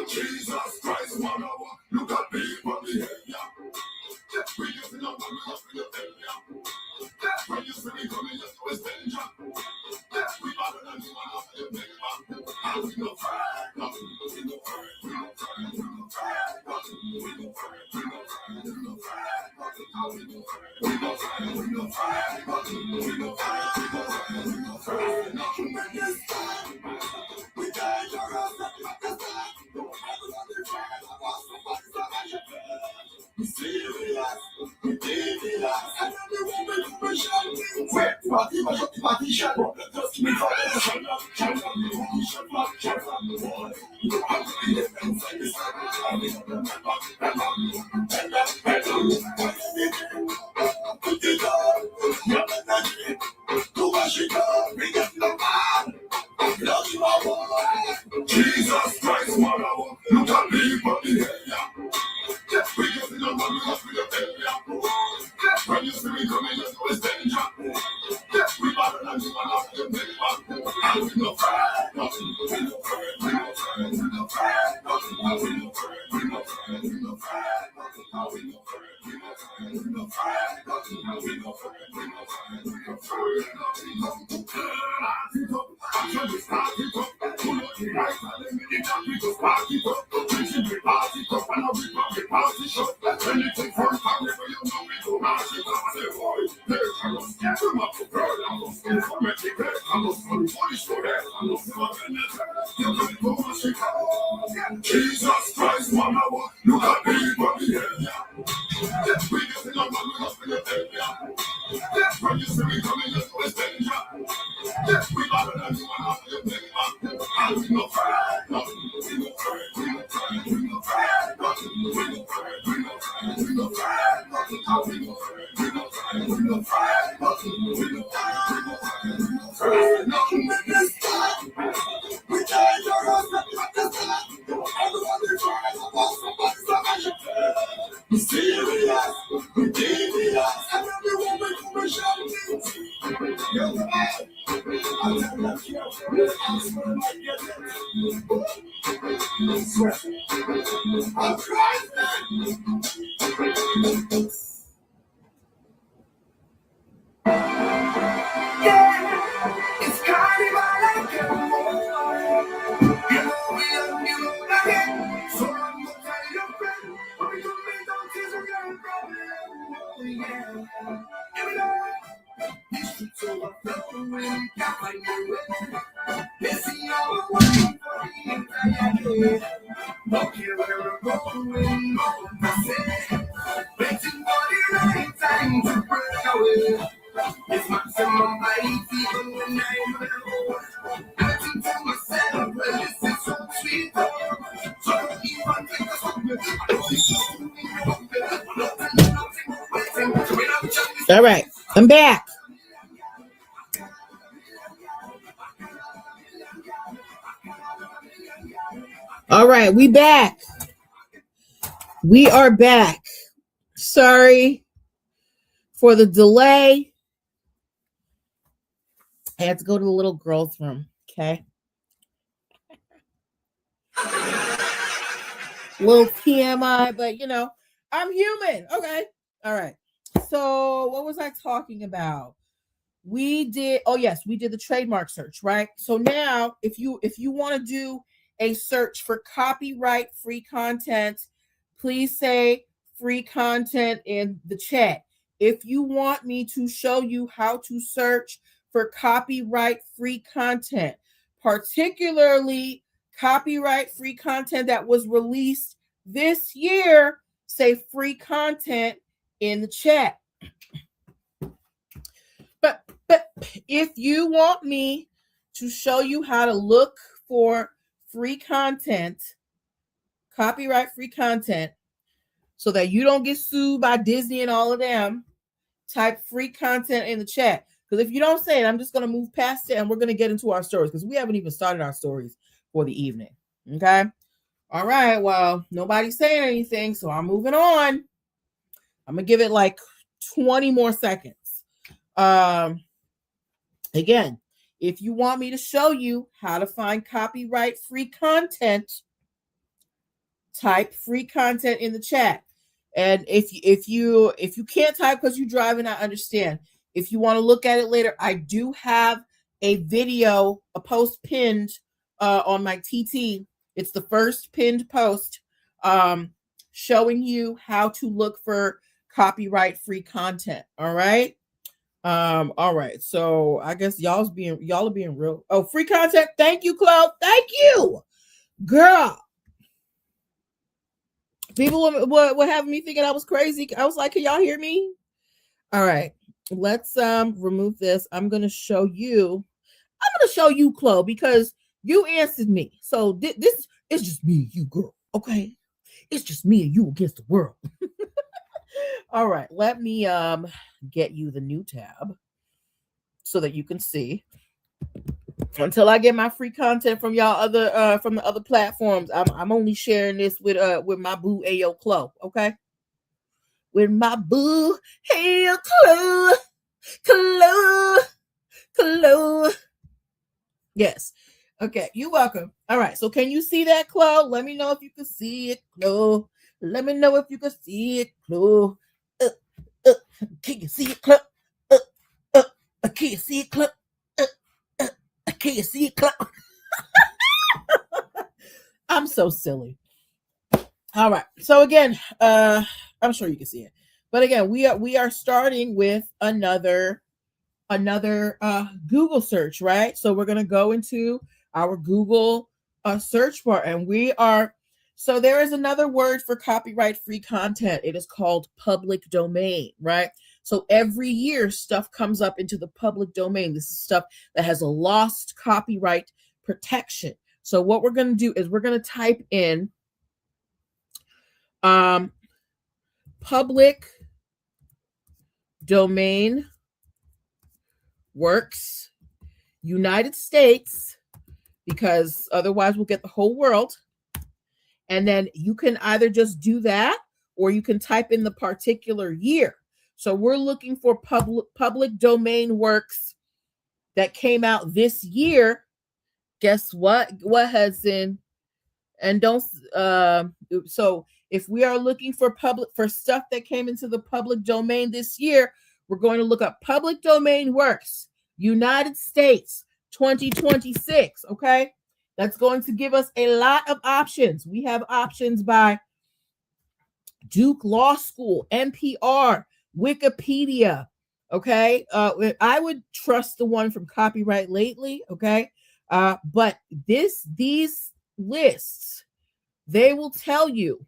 Jesus Christ, look at me from the head, yeah. We used to know what we love in the yeah. When you see me coming, you know it's danger. Yeah, we better than you and us in the big. And we no afraid, nothing. We no afraid, we no afraid, we no afraid, nothing. We no afraid, we no afraid, we no afraid, nothing. We no afraid, we no afraid, nothing. We no afraid, we no afraid, we no afraid, nothing. Make this time. We dangerous, not the time. Don't ever let me try. I want somebody to make it better. We serious, we devious, and everyone will appreciate me. Wait, party, shut up. Just me for the shut up, shut up, shut up, shut up, boy. You have to be the inside the Jesus Christ, mama, look at me, buddy. When you see me coming, you know it's danger. We better than you and after you take back. And we no afraid, nothing. We no afraid, we no afraid, we no afraid, nothing. We no afraid, we no afraid, we no afraid, nothing. We no afraid, we no afraid, we no afraid, nothing. We no afraid, we no afraid, we no afraid, nothing. Make this stop. We change your rest, let this stop. Everybody tries to walk somebody's salvation. Mysterious, devious, and everyone we come and shout it. You're the man. I'll tell you, I'm swearing like you're sweat. I'm crying. Yeah, it's carnival like a you know we love you again. So I'm gonna tell your friend, when we don't meet, don't tease your girl, yeah. Here we go. These streets overflowing, can't find my way. Missing our way for the entire day. Don't care where we're going, no one say. Waiting for the right time to break away. It's maximum life, even when I'm alone. Waiting for myself, well, this is so sweet. So don't even think of something. All right, I'm back. All right, we back. We are back. Sorry for the delay. I had to go to the little girl's room, okay? Little TMI, but you know, I'm human, okay? All right. So what was I talking about? We did, oh yes, we did the trademark search, right? So now if you want to do a search for copyright free content, please say free content in the chat. If you want me to show you how to search for copyright free content, particularly copyright free content that was released this year, say free content in the chat. But if you want me to show you how to look for free content, copyright free content, so that you don't get sued by Disney and all of them, type free content in the chat. Because if you don't say it, I'm just going to move past it and we're going to get into our stories because we haven't even started our stories for the evening. Okay? All right. Well, nobody's saying anything, so I'm moving on. I'm going to give it like 20 more seconds. Again, if you want me to show you how to find copyright free content, type free content in the chat. And if you can't type because you're driving, I understand. If you want to look at it later, I do have a video, a post pinned on my TT. It's the first pinned post showing you how to look for copyright free content. All right. All right. So I guess y'all are being real. Oh, free content. Thank you, Chloe. Thank you, girl. People were having me thinking I was crazy. I was like, can y'all hear me? All right. Let's remove this. I'm gonna show you, Chloe, because you answered me. So this is just me and you, girl. Okay. It's just me and you against the world. All right. Let me get you the new tab so that you can see. Until I get my free content from y'all from the other platforms, I'm only sharing this with my boo Ayo Chloe, okay? With my boo Ayo Chloe. Yes. Okay, you're welcome. All right. So can you see that, Chloe? Let me know if you can see it, Chloe. Let me know if you can see it, Chloe. Can you see it, Chloe? Can you see it, Chloe? Can you see it, Chloe? I'm so silly. All right. So again, I'm sure you can see it. But again, we are starting with another Google search, right? So we're going to go into our Google search bar, and so there is another word for copyright free content. It is called public domain, right? So every year stuff comes up into the public domain. This is stuff that has a lost copyright protection. So what we're going to do is we're going to type in public domain works United States, because otherwise we'll get the whole world. And then you can either just do that or you can type in the particular year. So we're looking for public domain works that came out this year. Guess what? What has been, and don't, so if we are looking for stuff that came into the public domain this year, we're going to look up public domain works, United States, 2026, okay? That's going to give us a lot of options. We have options by Duke Law School, NPR, Wikipedia, okay? I would trust the one from Copyright Lately, okay? But these lists, they will tell you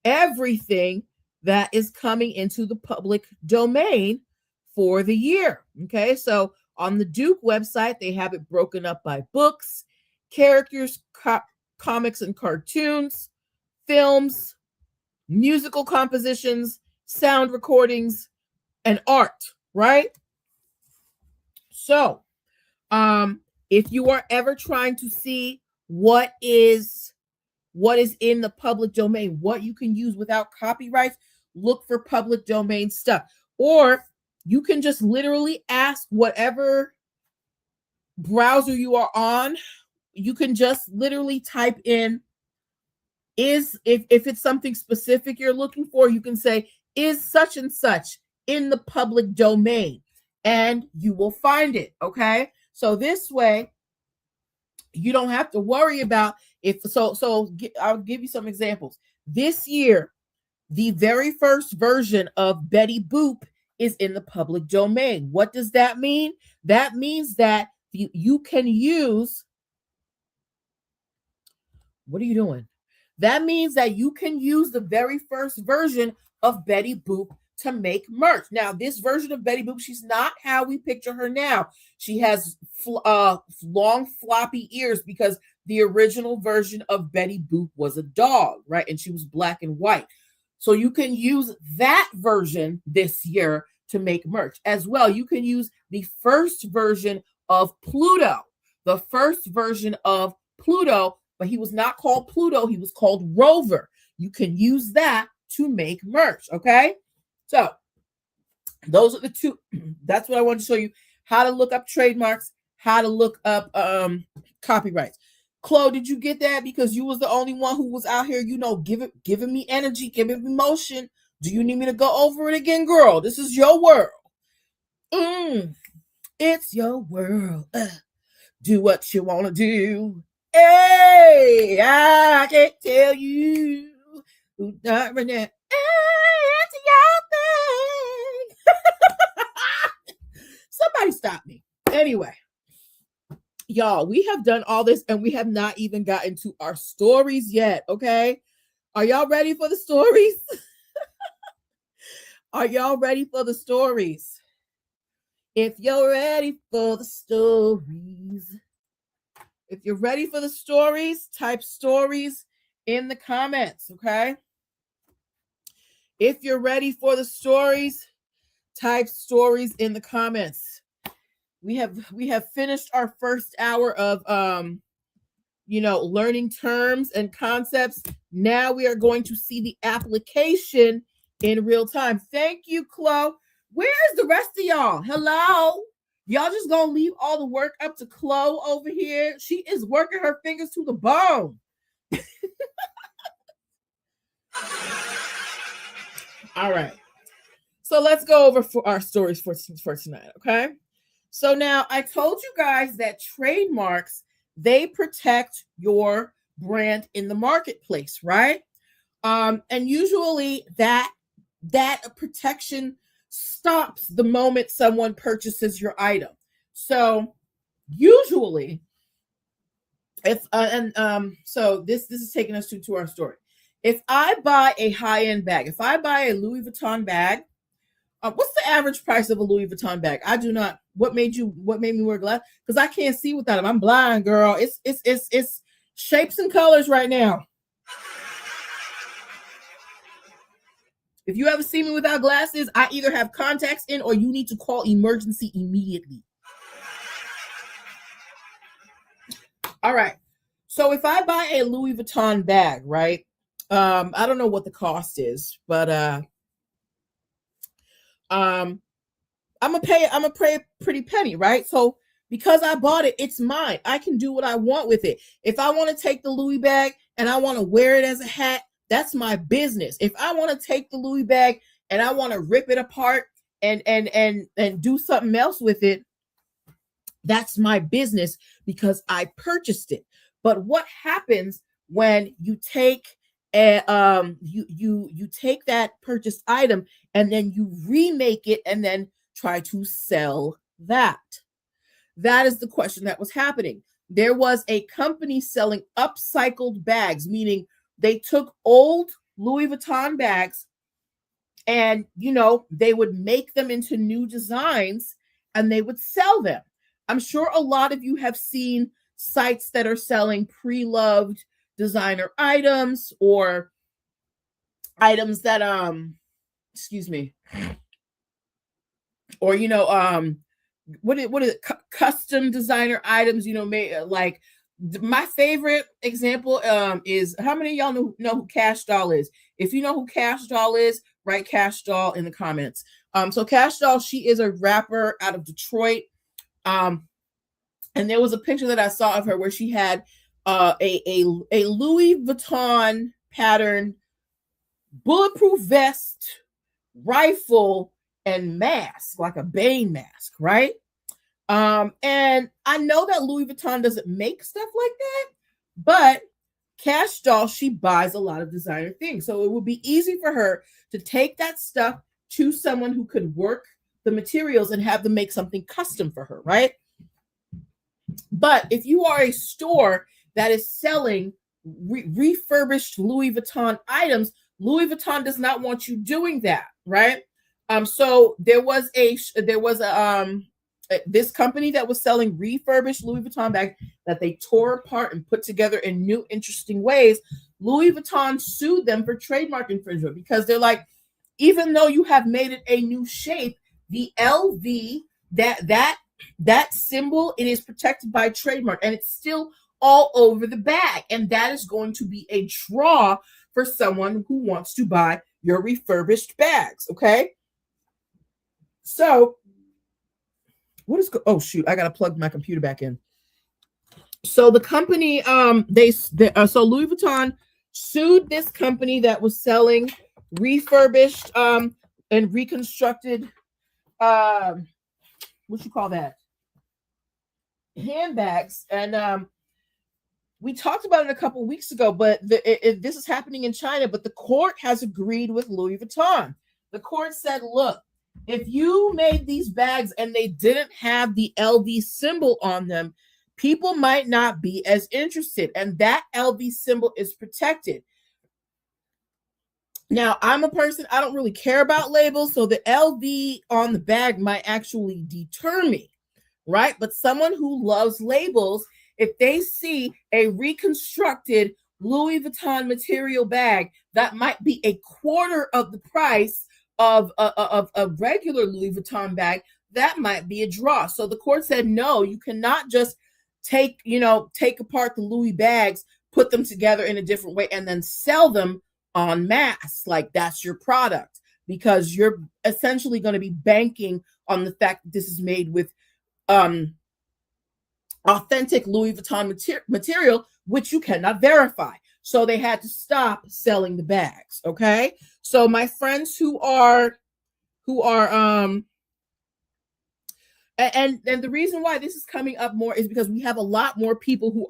everything that is coming into the public domain for the year, okay? So on the Duke website, they have it broken up by books, characters, comics and cartoons, films, musical compositions, sound recordings, and art, right? So, if you are ever trying to see what is in the public domain, what you can use without copyrights, look for public domain stuff. Or you can just literally ask whatever browser you are on. You can just literally type in, if it's something specific you're looking for, you can say, is such and such in the public domain? And you will find it, okay? So this way, you don't have to worry about I'll give you some examples. This year, the very first version of Betty Boop is in the public domain. What does that mean? That means that you can use, what are you doing? That means that you can use the very first version of Betty Boop to make merch. Now, this version of Betty Boop, she's not how we picture her now. She has long floppy ears because the original version of Betty Boop was a dog, right? And she was black and white. So you can use that version this year to make merch. As well, you can use the first version of Pluto. The first version of Pluto, but he was not called Pluto, he was called Rover. You can use that to make merch, okay? So those are the two. That's what I want to show you, how to look up trademarks, how to look up copyrights. Chloe, did you get that? Because you was the only one who was out here, giving me energy, giving me motion. Do you need me to go over it again, girl? This is your world. It's your world. Do what you want to do. Hey, I can't tell you who not right now. It's your thing. Somebody stop me. Anyway, y'all, we have done all this and we have not even gotten to our stories yet, okay? Are y'all ready for the stories? Are y'all ready for the stories? If you're ready for the stories, type stories in the comments, okay? If you're ready for the stories, type stories in the comments. We have finished our first hour of learning terms and concepts. Now we are going to see the application in real time. Thank you, Chloe. Where's the rest of y'all? Hello? Y'all just gonna leave all the work up to Chloe over here? She is working her fingers to the bone. All right. So let's go over for our stories for tonight, okay? So now I told you guys that trademarks, they protect your brand in the marketplace, right? And usually that protection stops the moment someone purchases your item. So usually, if so this is taking us to our story. If I buy a high-end bag, if I buy a Louis Vuitton bag, what's the average price of a Louis Vuitton bag? I do not. What made me wear glasses? Because I can't see without them. I'm blind, girl. It's shapes and colors right now. If you ever see me without glasses, I either have contacts in or you need to call emergency immediately. All right. So if I buy a Louis Vuitton bag, right? I don't know what the cost is, but I'm gonna pay a pretty penny, right? So because I bought it, it's mine. I can do what I want with it. If I want to take the Louis bag and I want to wear it as a hat, that's my business. If I want to take the Louis bag and I want to rip it apart and do something else with it, that's my business because I purchased it. But what happens when you take you take that purchased item and then you remake it and then try to sell that? That is the question that was happening. There was a company selling upcycled bags, meaning they took old Louis Vuitton bags and, they would make them into new designs and they would sell them. I'm sure a lot of you have seen sites that are selling pre-loved designer items or items that excuse me, or what is it, custom designer items, like my favorite example is, how many of y'all know who Cash Doll is? If you know who Cash Doll is, write Cash Doll in the comments. So Cash Doll, she is a rapper out of Detroit. And there was a picture that I saw of her where she had a Louis Vuitton pattern bulletproof vest, rifle, and mask, like a Bane mask, right? And I know that Louis Vuitton doesn't make stuff like that, but Cash Doll, she buys a lot of designer things. So it would be easy for her to take that stuff to someone who could work the materials and have them make something custom for her, right? But if you are a store that is selling refurbished Louis Vuitton items, Louis Vuitton does not want you doing that, right? So there was this company that was selling refurbished Louis Vuitton bags that they tore apart and put together in new, interesting ways. Louis Vuitton sued them for trademark infringement because they're like, even though you have made it a new shape, the LV, that symbol, it is protected by trademark and it's still all over the bag. And that is going to be a draw for someone who wants to buy your refurbished bags. Okay. So oh shoot, I got to plug my computer back in. So the company, so Louis Vuitton sued this company that was selling refurbished and reconstructed what you call that, handbags. And we talked about it a couple weeks ago, but this is happening in China, but the court has agreed with Louis Vuitton. The court said, look, if you made these bags and they didn't have the LV symbol on them, people might not be as interested, and that LV symbol is protected. Now, I'm a person, I don't really care about labels, so the LV on the bag might actually deter me, right? But someone who loves labels, if they see a reconstructed Louis Vuitton material bag that might be a quarter of the price of a regular Louis Vuitton bag, that might be a draw. So the court said, no, you cannot just take apart the Louis bags, put them together in a different way, and then sell them en masse like that's your product, because you're essentially going to be banking on the fact that this is made with authentic Louis Vuitton material, which you cannot verify. So they had to stop selling the bags. Okay. So my friends who are and the reason why this is coming up more is because we have a lot more people who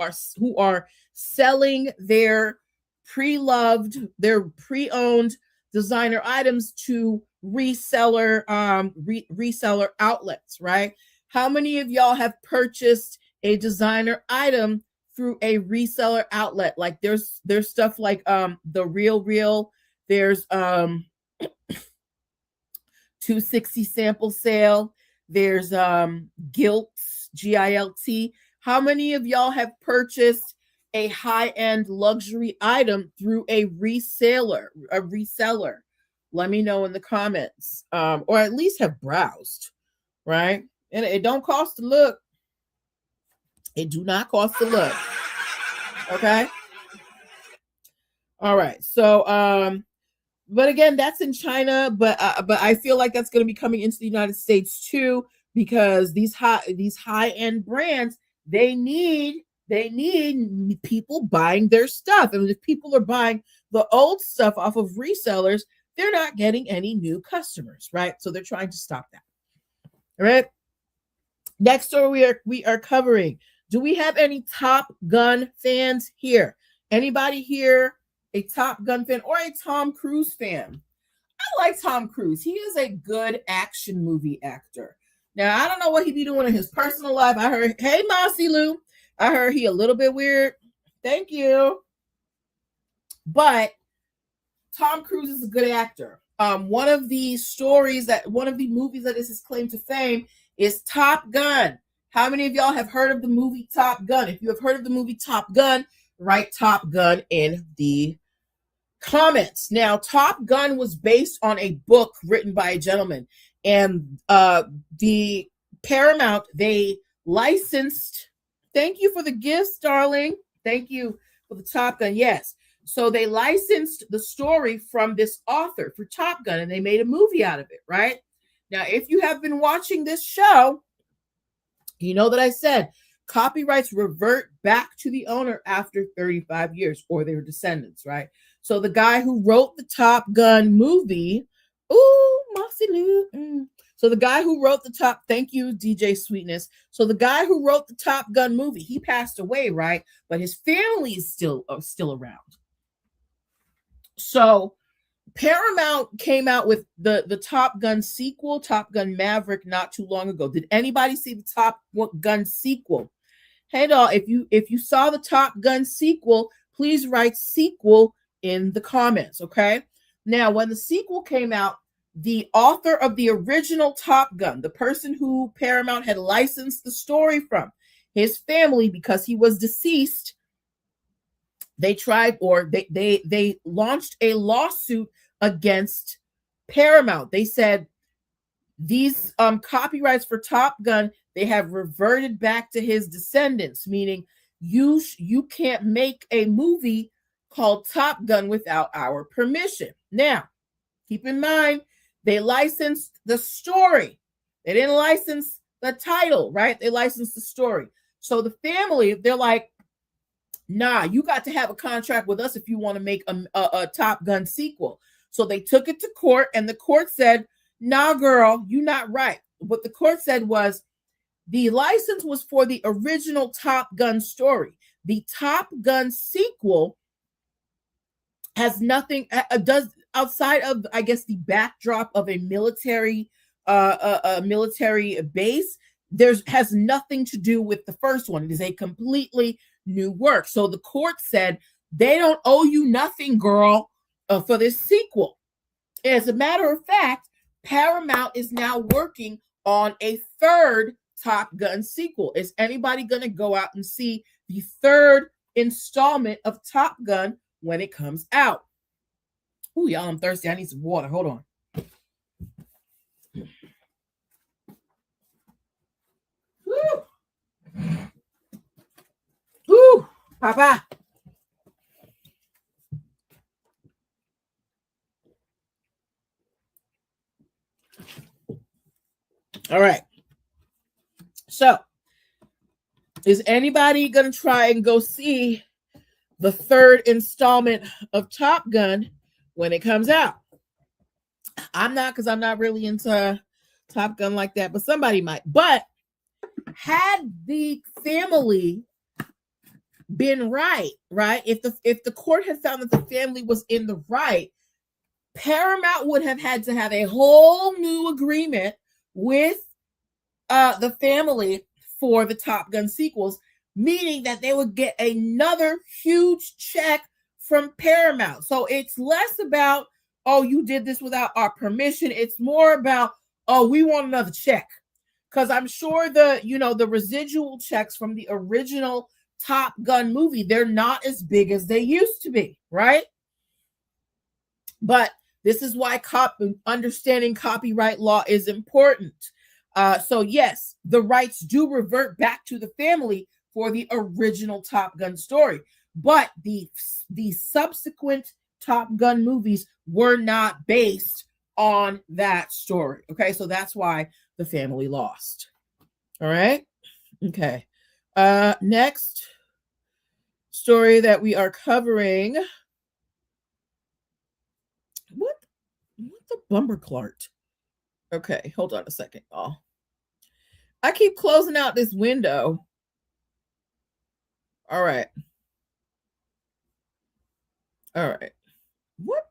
are selling their pre-owned designer items to reseller reseller outlets, right? How many of y'all have purchased a designer item through a reseller outlet? Like there's stuff like the Real, there's 260 sample sale, there's Gilt, Gilt. How many of y'all have purchased a high-end luxury item through a reseller? Let me know in the comments, or at least have browsed, right? And it don't cost to look. It do not cost to look. Okay. All right. So but again, that's in China, but I feel like that's going to be coming into the United States too, because these high-end brands, they need people buying their stuff. And if people are buying the old stuff off of resellers, they're not getting any new customers, right? So they're trying to stop that. All right. Next story we are covering. Do we have any Top Gun fans here? Anybody here a Top Gun fan or a Tom Cruise fan? I like Tom Cruise. He is a good action movie actor. Now, I don't know what he be doing in his personal life. I heard, hey, Mossy Lou. I heard he a little bit weird. Thank you. But Tom Cruise is a good actor. One of the movies that is his claim to fame is Top Gun. How many of y'all have heard of the movie Top Gun? If you have heard of the movie Top Gun, write Top Gun in the comments. Now, Top Gun was based on a book written by a gentleman, and the Paramount, they licensed. Thank you for the gifts, darling. Thank you for the Top Gun. Yes. So they licensed the story from this author for Top Gun, and they made a movie out of it, right? Now, if you have been watching this show, you know that I said copyrights revert back to the owner after 35 years or their descendants, right? So the guy who wrote the Top Gun movie, Mossy Lou. So the guy who wrote thank you, DJ Sweetness. So the guy who wrote the Top Gun movie, he passed away, right? But his family is still around. So Paramount came out with the Top Gun sequel, Top Gun Maverick, not too long ago. Did anybody see the Top Gun sequel? Hey, doll, if you saw the Top Gun sequel, please write sequel in the comments, okay? Now, when the sequel came out, the author of the original Top Gun, the person who Paramount had licensed the story from, his family, because he was deceased, they launched a lawsuit against Paramount. They said these copyrights for Top Gun, they have reverted back to his descendants, meaning you can't make a movie called Top Gun without our permission. Now, keep in mind, they licensed the story. They didn't license the title, right? They licensed the story. So the family, they're like, nah, you got to have a contract with us if you want to make a Top Gun sequel. So they took it to court, and the court said, nah, girl, you're not right. What the court said was the license was for the original Top Gun story. The Top Gun sequel has nothing, does outside of, I guess, the backdrop of a military base. Has nothing to do with the first one. It is a completely new work. So the court said they don't owe you nothing, girl, for this sequel. As a matter of fact, Paramount is now working on a third Top Gun sequel. Is anybody going to go out and see the third installment of Top Gun when it comes out? Ooh, y'all, I'm thirsty. I need some water. Hold on. Woo! Woo! Papa! All right. So, is anybody going to try and go see the third installment of Top Gun when it comes out. I'm not, because I'm not really into Top Gun like that, but somebody might. But had the family been right, if the court had found that the family was in the right, Paramount would have had to have a whole new agreement with the family for the Top Gun sequels, meaning that they would get another huge check from Paramount. So it's less about, oh, you did this without our permission. It's more about, oh, we want another check. Because I'm sure the residual checks from the original Top Gun movie, they're not as big as they used to be, right? But this is why understanding copyright law is important. So yes, the rights do revert back to the family for the original Top Gun story, but the subsequent Top Gun movies were not based on that story. Okay, so that's why the family lost. All right. Okay. Next story that we are covering. What the bumper clart? Okay, hold on a second, y'all. I keep closing out this window. All right. What?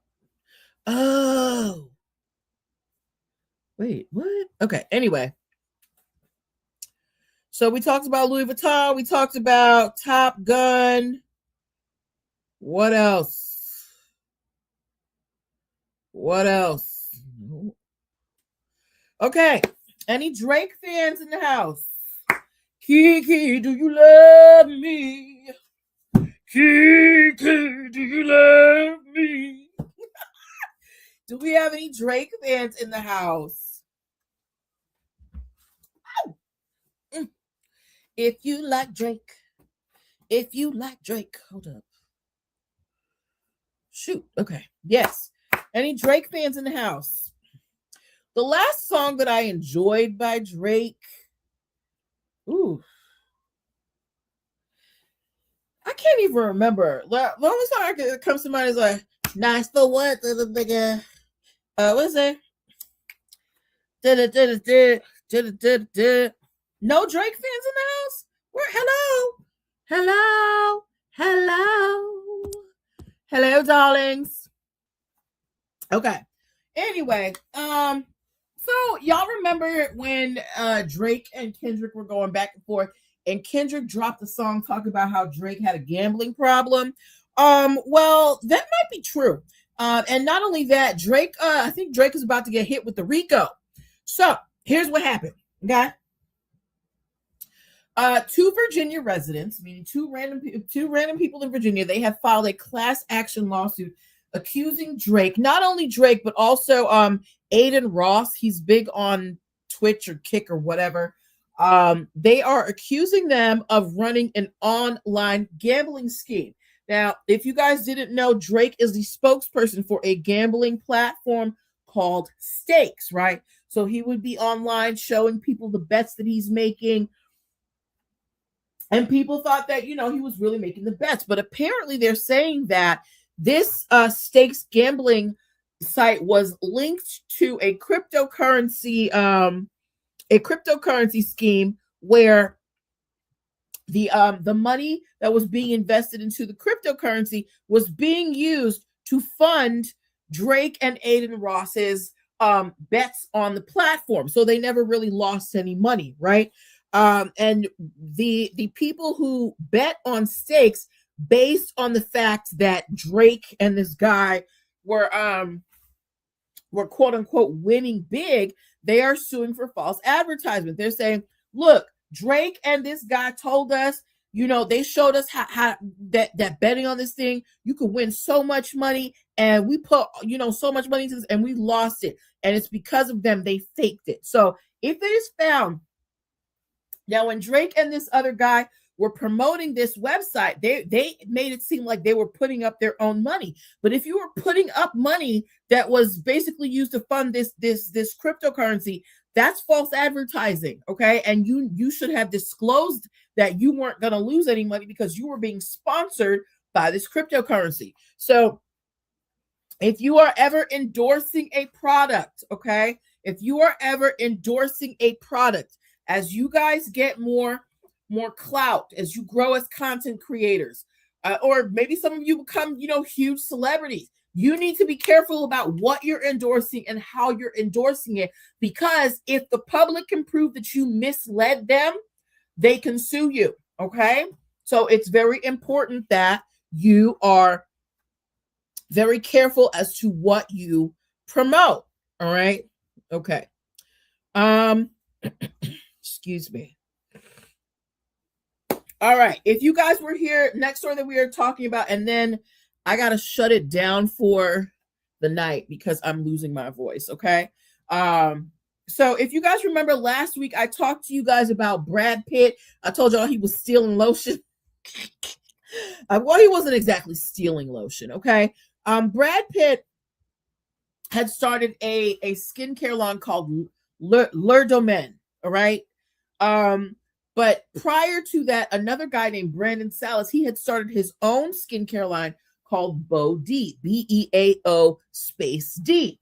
Oh. Wait, what? Okay, anyway. So we talked about Louis Vuitton. We talked about Top Gun. What else? Okay. Any Drake fans in the house? Kiki, do you love me? Kiki, do you love me? Do we have any Drake fans in the house? If you like Drake, hold up. Shoot. Okay. Yes. Any Drake fans in the house? The last song that I enjoyed by Drake. Ooh. I can't even remember. The only song that comes to mind is like, nice for what? What is it? No Drake fans in the house? Hello, darlings. Okay. Anyway, so y'all remember when Drake and Kendrick were going back and forth, and Kendrick dropped a song talking about how Drake had a gambling problem? Well, that might be true. And not only that, Drake, I think Drake is about to get hit with the RICO. So here's what happened. Okay. Two Virginia residents, meaning two random people in Virginia, they have filed a class action lawsuit accusing Drake, not only Drake, but also Aiden Ross. He's big on Twitch or Kick or whatever. They are accusing them of running an online gambling scheme. Now, if you guys didn't know, Drake is the spokesperson for a gambling platform called Stakes, right? So he would be online showing people the bets that he's making. And people thought that, he was really making the bets. But apparently they're saying that this Stakes gambling site was linked to a cryptocurrency scheme where the money that was being invested into the cryptocurrency was being used to fund Drake and Aiden Ross's bets on the platform. So they never really lost any money, right? And the people who bet on Stakes based on the fact that Drake and this guy were quote unquote winning big, they are suing for false advertisement. They're saying, look, Drake and this guy told us, they showed us how that betting on this thing, you could win so much money, and we put, so much money into this and we lost it. And it's because of them, they faked it. So if it is found now, when Drake and this other guy were promoting this website, they made it seem like they were putting up their own money. But if you were putting up money that was basically used to fund this cryptocurrency, that's false advertising, okay? And you should have disclosed that you weren't going to lose any money because you were being sponsored buy this cryptocurrency. So if you are ever endorsing a product, okay, if you are ever endorsing a product, as you guys get more clout, as you grow as content creators, or maybe some of you become, huge celebrities, you need to be careful about what you're endorsing and how you're endorsing it, because if the public can prove that you misled them, they can sue you, okay? So it's very important that you are very careful as to what you promote. All right. Okay. Excuse me. All right. If you guys were here, next story that we are talking about, and then I got to shut it down for the night because I'm losing my voice. Okay. So if you guys remember last week, I talked to you guys about Brad Pitt. I told y'all he was stealing lotion. Well, he wasn't exactly stealing lotion. Okay. Brad Pitt had started a skincare line called Le Domaine. All right. But prior to that, another guy named Brandon Salas, he had started his own skincare line called Beau D, Beao space D.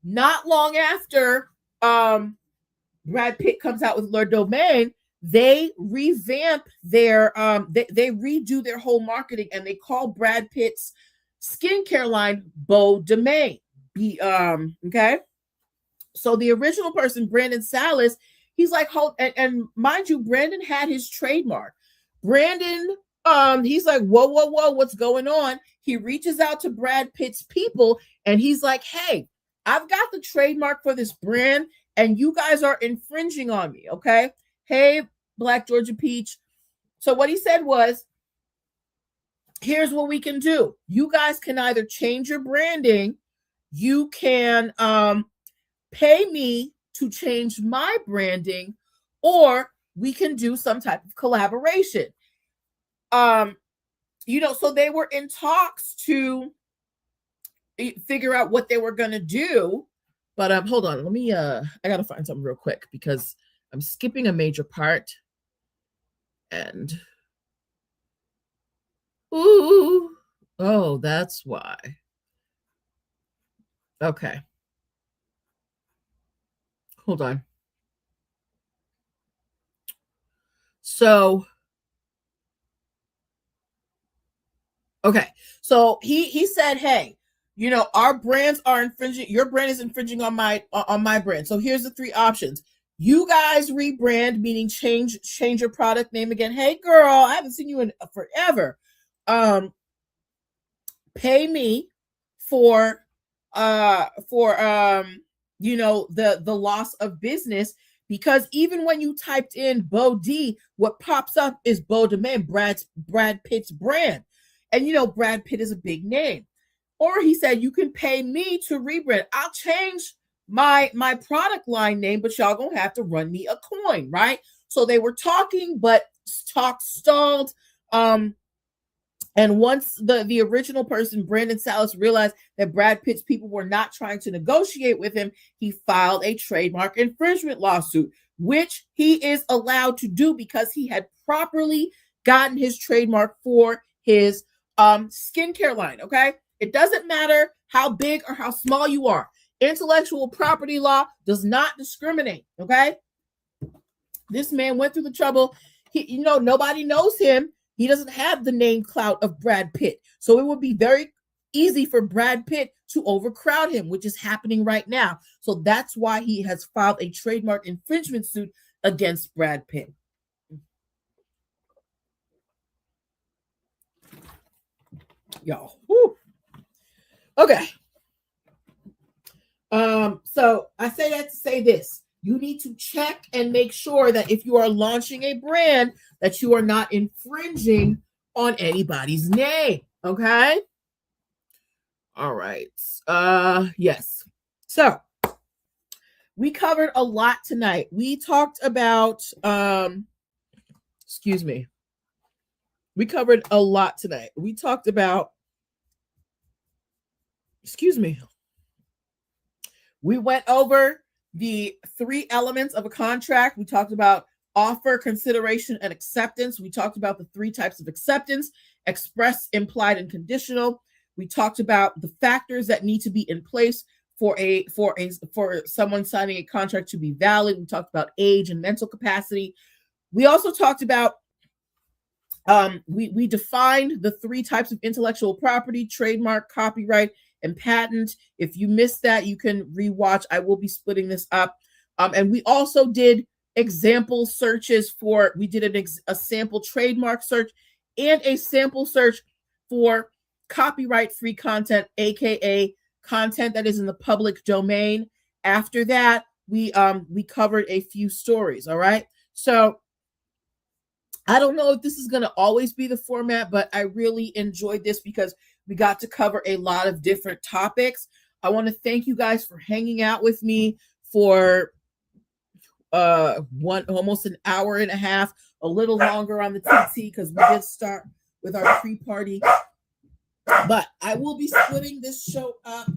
Not long after Brad Pitt comes out with Le Domaine, they revamp their they redo their whole marketing, and they call Brad Pitt's skincare line Beau Domaine. Okay. So the original person, Brandon Salas, he's like, and mind you, Brandon had his trademark. Brandon, he's like, whoa, what's going on? He reaches out to Brad Pitt's people, and he's like, hey, I've got the trademark for this brand, and you guys are infringing on me, okay? Hey, Black Georgia Peach. So what he said was, here's what we can do. You guys can either change your branding, you can pay me to change my branding, or we can do some type of collaboration. So they were in talks to figure out what they were going to do. But hold on, let me I got to find something real quick because I'm skipping a major part. And that's why. Okay. Hold on. So, okay. So he said, hey, our brands are infringing. Your brand is infringing on my brand. So here's the three options. You guys rebrand, meaning change your product name again. Hey, girl, I haven't seen you in forever. Pay me for the loss of business, because even when you typed in Beau D, what pops up is Beau Domaine, Brad Pitt's brand. And Brad Pitt is a big name. Or he said, you can pay me to rebrand. I'll change my product line name, but y'all gonna have to run me a coin, right? So they were talking, but talk stalled. And once the original person, Brandon Salas, realized that Brad Pitt's people were not trying to negotiate with him, he filed a trademark infringement lawsuit, which he is allowed to do because he had properly gotten his trademark for his skincare line, okay? It doesn't matter how big or how small you are. Intellectual property law does not discriminate, okay? This man went through the trouble. Nobody knows him. He doesn't have the name clout of Brad Pitt. So it would be very easy for Brad Pitt to overcrowd him, which is happening right now. So that's why he has filed a trademark infringement suit against Brad Pitt. Y'all. Woo. Okay. So I say that to say this. You need to check and make sure that if you are launching a brand, that you are not infringing on anybody's name. Okay. All right. Yes. So we covered a lot tonight. We talked about, excuse me. We covered a lot tonight. We talked about, excuse me. We went over the 3 elements of a contract. We talked about offer, consideration, and acceptance. We talked about the 3 types of acceptance. express, implied, and conditional. We talked about the factors that need to be in place for someone signing a contract to be valid. We talked about age and mental capacity. We also talked about we defined the 3 types of intellectual property: trademark, copyright, and patent. If you missed that, you can rewatch. I will be splitting this up. And we also did example searches for, we did a sample trademark search and a sample search for copyright free content, aka content that is in the public domain. After that, we covered a few stories. All right. So I don't know if this is going to always be the format, but I really enjoyed this because we got to cover a lot of different topics. I want to thank you guys for hanging out with me for almost an hour and a half, a little longer on the TT because we did start with our pre-party. But I will be splitting this show up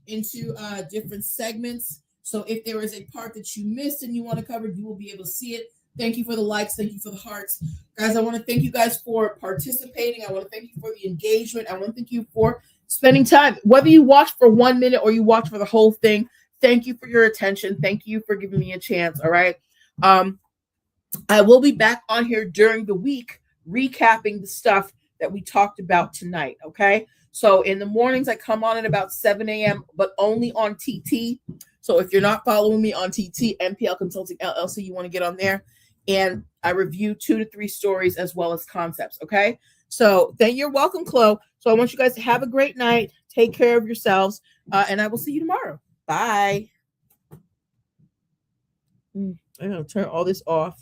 into different segments. So if there is a part that you missed and you want to cover, you will be able to see it. Thank you for the likes. Thank you for the hearts. Guys, I want to thank you guys for participating. I want to thank you for the engagement. I want to thank you for spending time. Whether you watch for 1 minute or you watch for the whole thing, thank you for your attention. Thank you for giving me a chance. All right. I will be back on here during the week recapping the stuff that we talked about tonight. Okay. So in the mornings, I come on at about 7 a.m., but only on TT. So if you're not following me on TT, NPL Consulting LLC, you want to get on there. And I review 2 to 3 stories as well as concepts. Okay. So then you're welcome, Chloe. So I want you guys to have a great night. Take care of yourselves. And I will see you tomorrow. Bye. I'm going to turn all this off.